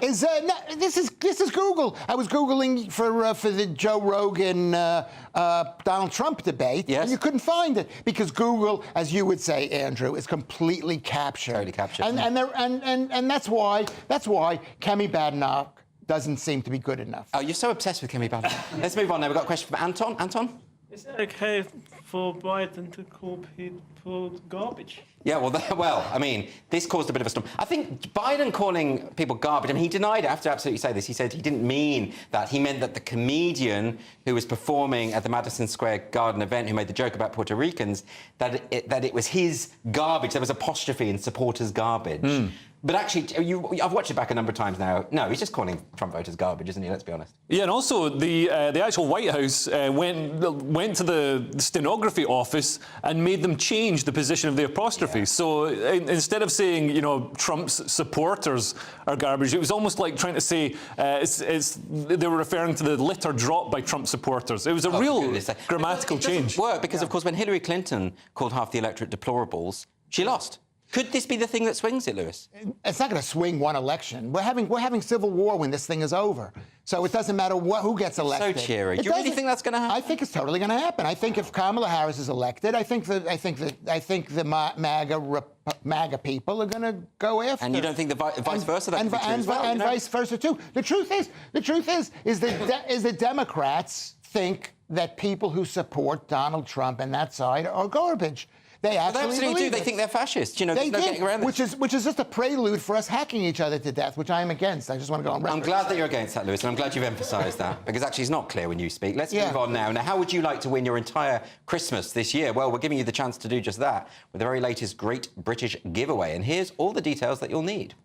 This is Google. I was Googling for the Joe Rogan Donald Trump debate, and you couldn't find it because Google, as you would say, Andrew, is completely captured.
Totally captured.
And that's why Kemi Badenoch doesn't seem to be good enough.
Oh, you're so obsessed with Kemi Badenoch. Let's move on now. We've got a question from Anton. Anton?
Is it okay for Biden to call people garbage?
Yeah, well, I mean, this caused a bit of a storm. I think Biden calling people garbage, I mean, he denied it. I have to absolutely say this. He said he didn't mean that. He meant that the comedian who was performing at the Madison Square Garden event, who made the joke about Puerto Ricans, that it was his garbage. There was apostrophe in supporters garbage. But actually, I've watched it back a number of times now. No, he's just calling Trump voters garbage, isn't he? Let's be honest.
Yeah, and also the actual White House went to the stenography office and made them change the position of the apostrophe. Yeah. So instead of saying, Trump's supporters are garbage, it was almost like trying to say they were referring to the litter dropped by Trump supporters. It was a real grammatical change.
It doesn't work because, of course, when Hillary Clinton called half the electorate deplorables, she lost. Could this be the thing that swings it, Lewis?
It's not going to swing one election. We're having civil war when this thing is over. So it doesn't matter who gets elected.
So cheery. Do you really think that's going to happen?
I think it's totally going to happen. I think if Kamala Harris is elected, I think the MAGA people are going to go after.
And you don't think the vice versa?
And vice versa too. The truth is the Democrats think that people who support Donald Trump and that side are garbage. They actually
absolutely
believe
do.
it.
They think they're fascists. You know,
They
there's no
did,
getting around this.
which is just a prelude for us hacking each other to death, which I am against. I just want to go on record.
I'm glad that you're against that, Lewis, and I'm glad you've emphasised that, because actually it's not clear when you speak. Let's move on now. Now, how would you like to win your entire Christmas this year? Well, we're giving you the chance to do just that with the very latest Great British Giveaway, and here's all the details that you'll need.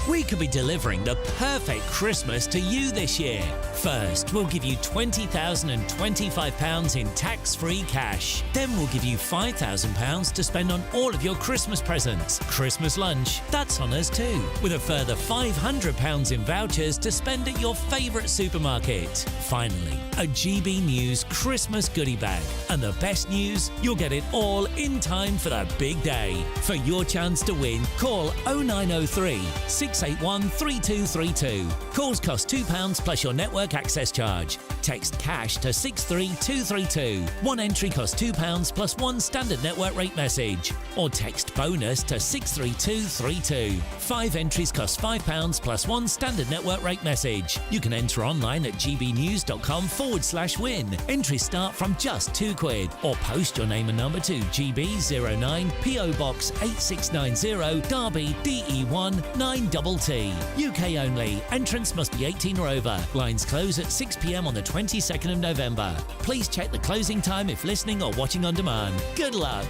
We could be delivering the perfect Christmas to you this year. First, we'll give you £20,025 in tax-free cash. Then we'll give you £5,000 to spend on all of your Christmas presents. Christmas lunch, that's on us too, with a further £500 in vouchers to spend at your favourite supermarket. Finally, a GB News Christmas goodie bag. And the best news, you'll get it all in time for the big day. For your chance to win, call 0903 681 3232. Calls cost £2 plus your network access charge. Text cash to 63232. One entry costs £2 plus one standard network rate message. Or text bonus to 63232. 5 entries cost £5 plus one standard network rate message. You can enter online at gbnews.com/win. Entries start from just £2. Or post your name and number to GB09 PO Box 8690 Derby DE1 9TT. UK only. Entrance must be 18 or over. Lines close at 6 p.m. on the 22nd of November. Please check the closing time if listening or watching on demand. Good luck.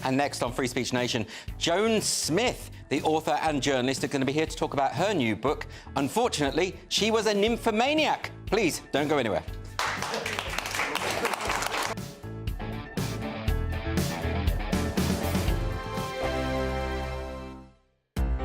And next on Free Speech Nation, Joan Smith, the author and journalist, are going to be here to talk about her new book. Unfortunately, she was a nymphomaniac. Please, don't go anywhere.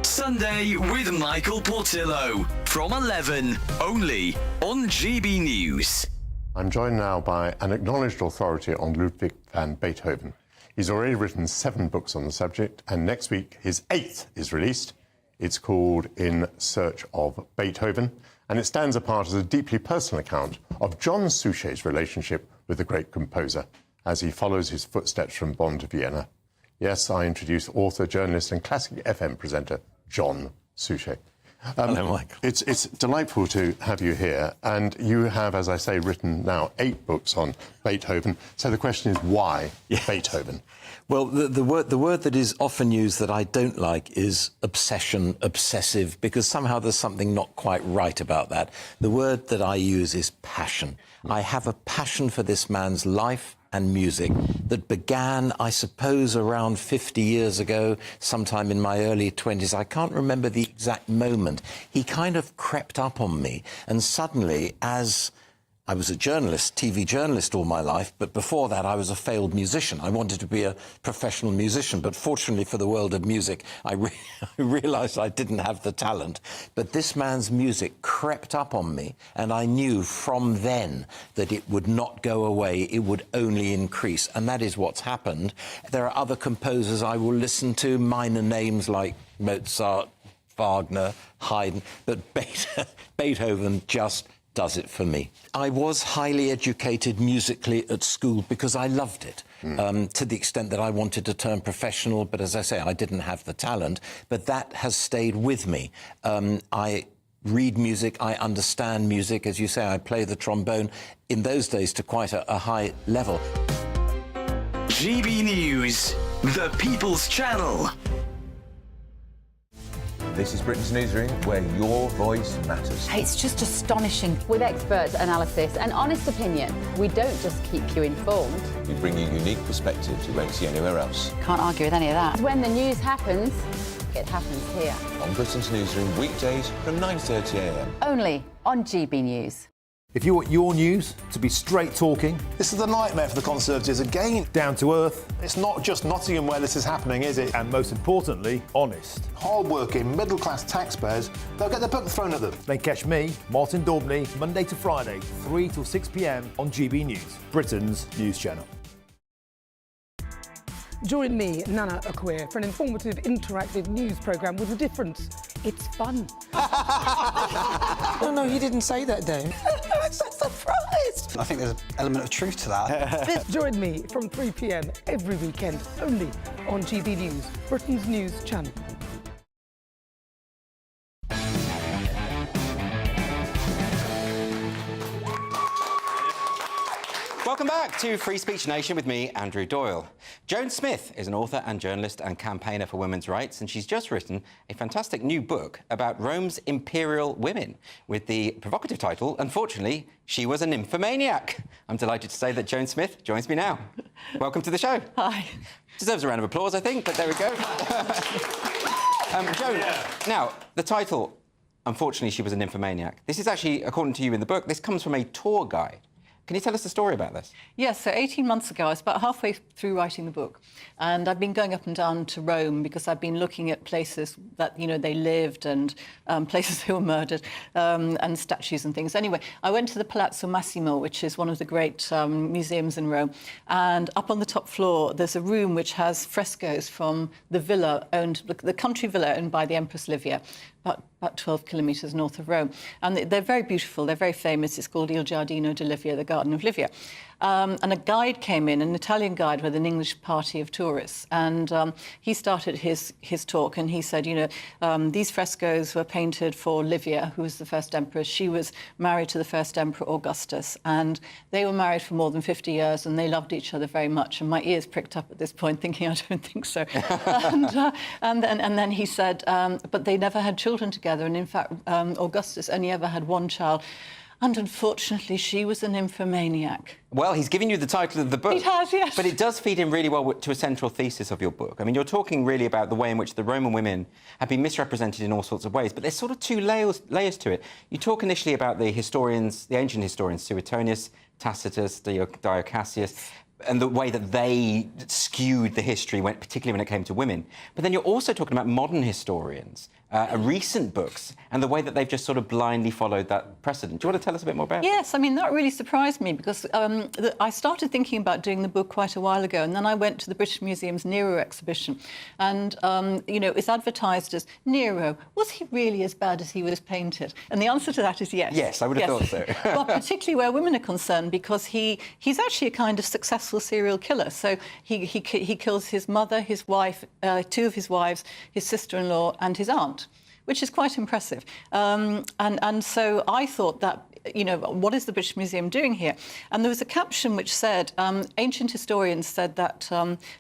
Sunday with Michael Portillo from 11, only on GB News.
I'm joined now by an acknowledged authority on Ludwig van Beethoven. He's already written 7 books on the subject, and next week his 8th is released. It's called In Search of Beethoven, and it stands apart as a deeply personal account of John Souché's relationship with the great composer as he follows his footsteps from Bonn to Vienna. Yes, I introduce author, journalist and classic FM presenter John Souché.
Hello, Michael.
It's delightful to have you here, and you have, as I say, written now 8 books on Beethoven. So the question is, why Beethoven?
Well, the word that is often used that I don't like is obsession, obsessive, because somehow there's something not quite right about that. The word that I use is passion. I have a passion for this man's life and music that began, I suppose, around 50 years ago, sometime in my early 20s. I can't remember the exact moment. He kind of crept up on me, and suddenly, as I was a journalist, TV journalist all my life, but before that I was a failed musician. I wanted to be a professional musician, but fortunately for the world of music, I realised I didn't have the talent. But this man's music crept up on me, and I knew from then that it would not go away, it would only increase, and that is what's happened. There are other composers I will listen to, minor names like Mozart, Wagner, Haydn, but Beethoven just does it for me. I was highly educated musically at school because I loved it, to the extent that I wanted to turn professional, but as I say, I didn't have the talent, but that has stayed with me. I read music, I understand music, as you say, I play the trombone, in those days to quite a high level.
GB News, the People's Channel.
This is Britain's Newsroom, where your voice matters.
It's just astonishing. With expert analysis and honest opinion, we don't just keep you informed.
We bring you unique perspectives you won't see anywhere else.
Can't argue with any of that. When the news happens, it happens here.
On Britain's Newsroom, weekdays from 9:30 a.m.
Only on GB News.
If you want your news to be straight talking...
This is a nightmare for the Conservatives again.
Down to earth.
It's not just Nottingham where this is happening, is it?
And most importantly, honest.
Hard-working, middle-class taxpayers, they'll get their book thrown at them.
Then catch me, Martin Daubney, Monday to Friday, 3 till 6 p.m. on GB News, Britain's news channel.
Join me, Nana Akwe, for an informative, interactive news programme with a difference. It's fun.
No, he didn't say that, Dave.
I'm so surprised.
I think there's an element of truth to that.
Join me from 3 p.m. every weekend, only on GB News, Britain's news channel.
Welcome back to Free Speech Nation with me, Andrew Doyle. Joan Smith is an author and journalist and campaigner for women's rights, and she's just written a fantastic new book about Rome's imperial women with the provocative title, unfortunately, She Was a Nymphomaniac. I'm delighted to say that Joan Smith joins me now. Welcome to the show.
Hi.
Deserves a round of applause, I think, but there we go. Joan, now, the title, unfortunately, She Was a Nymphomaniac. This is actually, according to you in the book, this comes from a tour guide. Can you tell us the story about this?
Yes, so 18 months ago, I was about halfway through writing the book, and I've been going up and down to Rome because I've been looking at places that, you know, they lived and places they were murdered and statues and things. Anyway, I went to the Palazzo Massimo, which is one of the great museums in Rome, and up on the top floor, there's a room which has frescoes from the villa the country villa owned by the Empress Livia, about 12 kilometres north of Rome. And they're very beautiful, they're very famous. It's called Il Giardino di Livia, the Garden of Livia. And a guide came in, an Italian guide with an English party of tourists. And he started his talk and he said, you know, these frescoes were painted for Livia, who was the first empress. She was married to the first emperor, Augustus. And they were married for more than 50 years and they loved each other very much. And my ears pricked up at this point, thinking, I don't think so. and then he said, but they never had children together. And in fact, Augustus only ever had one child. And unfortunately, she was a nymphomaniac.
Well, he's giving you the title of the book.
He has, yes.
But it does feed in really well to a central thesis of your book. I mean, you're talking really about the way in which the Roman women have been misrepresented in all sorts of ways, but there's sort of two layers to it. You talk initially about the historians, the ancient historians, Suetonius, Tacitus, Dio Cassius, and the way that they skewed the history, particularly when it came to women. But then you're also talking about modern historians, recent books, and the way that they've just sort of blindly followed that precedent. Do you want to tell us a bit more about it?
Yes, I mean, that really surprised me because I started thinking about doing the book quite a while ago, and then I went to the British Museum's Nero exhibition, and, you know, it's advertised as, Nero, was he really as bad as he was painted? And the answer to that is yes.
Yes, I would have thought so.
Well, particularly where women are concerned, because he's actually a kind of successful serial killer. So he kills his mother, his wife, two of his wives, his sister-in-law and his aunt, which is quite impressive. And so I thought that, you know, what is the British Museum doing here? And there was a caption which said, ancient historians said that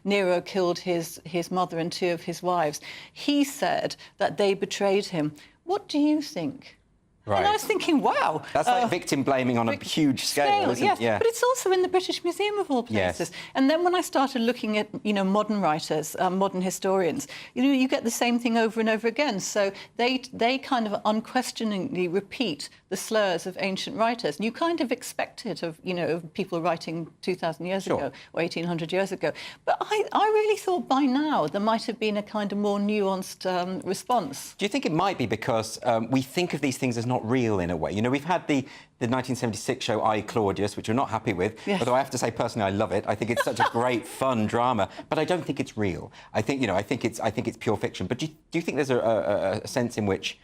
Nero killed his mother and two of his wives. He said that they betrayed him. What do you think?
Right.
And I was thinking, wow.
That's like victim blaming on a huge scale, isn't
yes.
it? Yeah.
But it's also in the British Museum of all places.
Yes.
And then when I started looking at, you know, modern writers, modern historians, you know, you get the same thing over and over again. So they kind of unquestioningly repeat the slurs of ancient writers. And you kind of expect it of, you know, of people writing 2,000 years ago or 1,800 years ago. But I really thought by now there might have been a kind of more nuanced response.
Do you think it might be because we think of these things as not real in a way? You know, we've had the 1976 show I, Claudius, which we're not happy with, although I have to say personally I love it. I think it's such a great, fun drama, but I don't think it's real. I think, you know, I think it's pure fiction. But do you think there's a sense in which,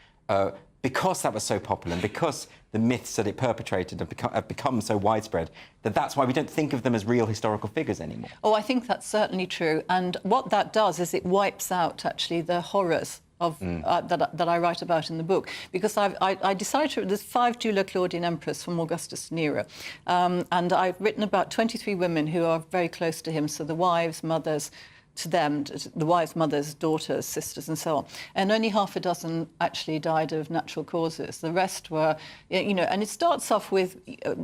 because that was so popular and because the myths that it perpetrated have become so widespread, that's why we don't think of them as real historical figures anymore?
Oh, I think that's certainly true. And what that does is it wipes out, actually, the horrors of, that I write about in the book, because I decided there's 5 Julio-Claudian emperors from Augustus to Nero, and I've written about 23 women who are very close to him, so the wives, mothers, to them, the wives, mothers, daughters, sisters, and so on. And only half a dozen actually died of natural causes. The rest were, you know, and it starts off with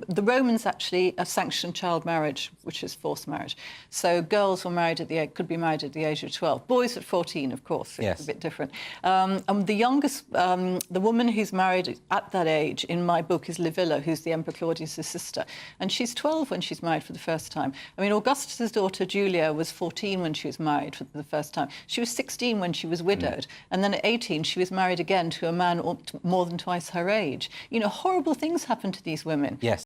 the Romans actually sanctioned child marriage, which is forced marriage. So girls were married could be married at the age of 12. Boys at 14, of course. It's a bit different. And the youngest, the woman who's married at that age in my book is Livilla, who's the Emperor Claudius' sister. And she's 12 when she's married for the first time. I mean, Augustus' daughter, Julia, was 14 when she was married for the first time. She was 16 when she was widowed. And then at 18, she was married again to a man more than twice her age. You know, horrible things happened to these women.
Yes.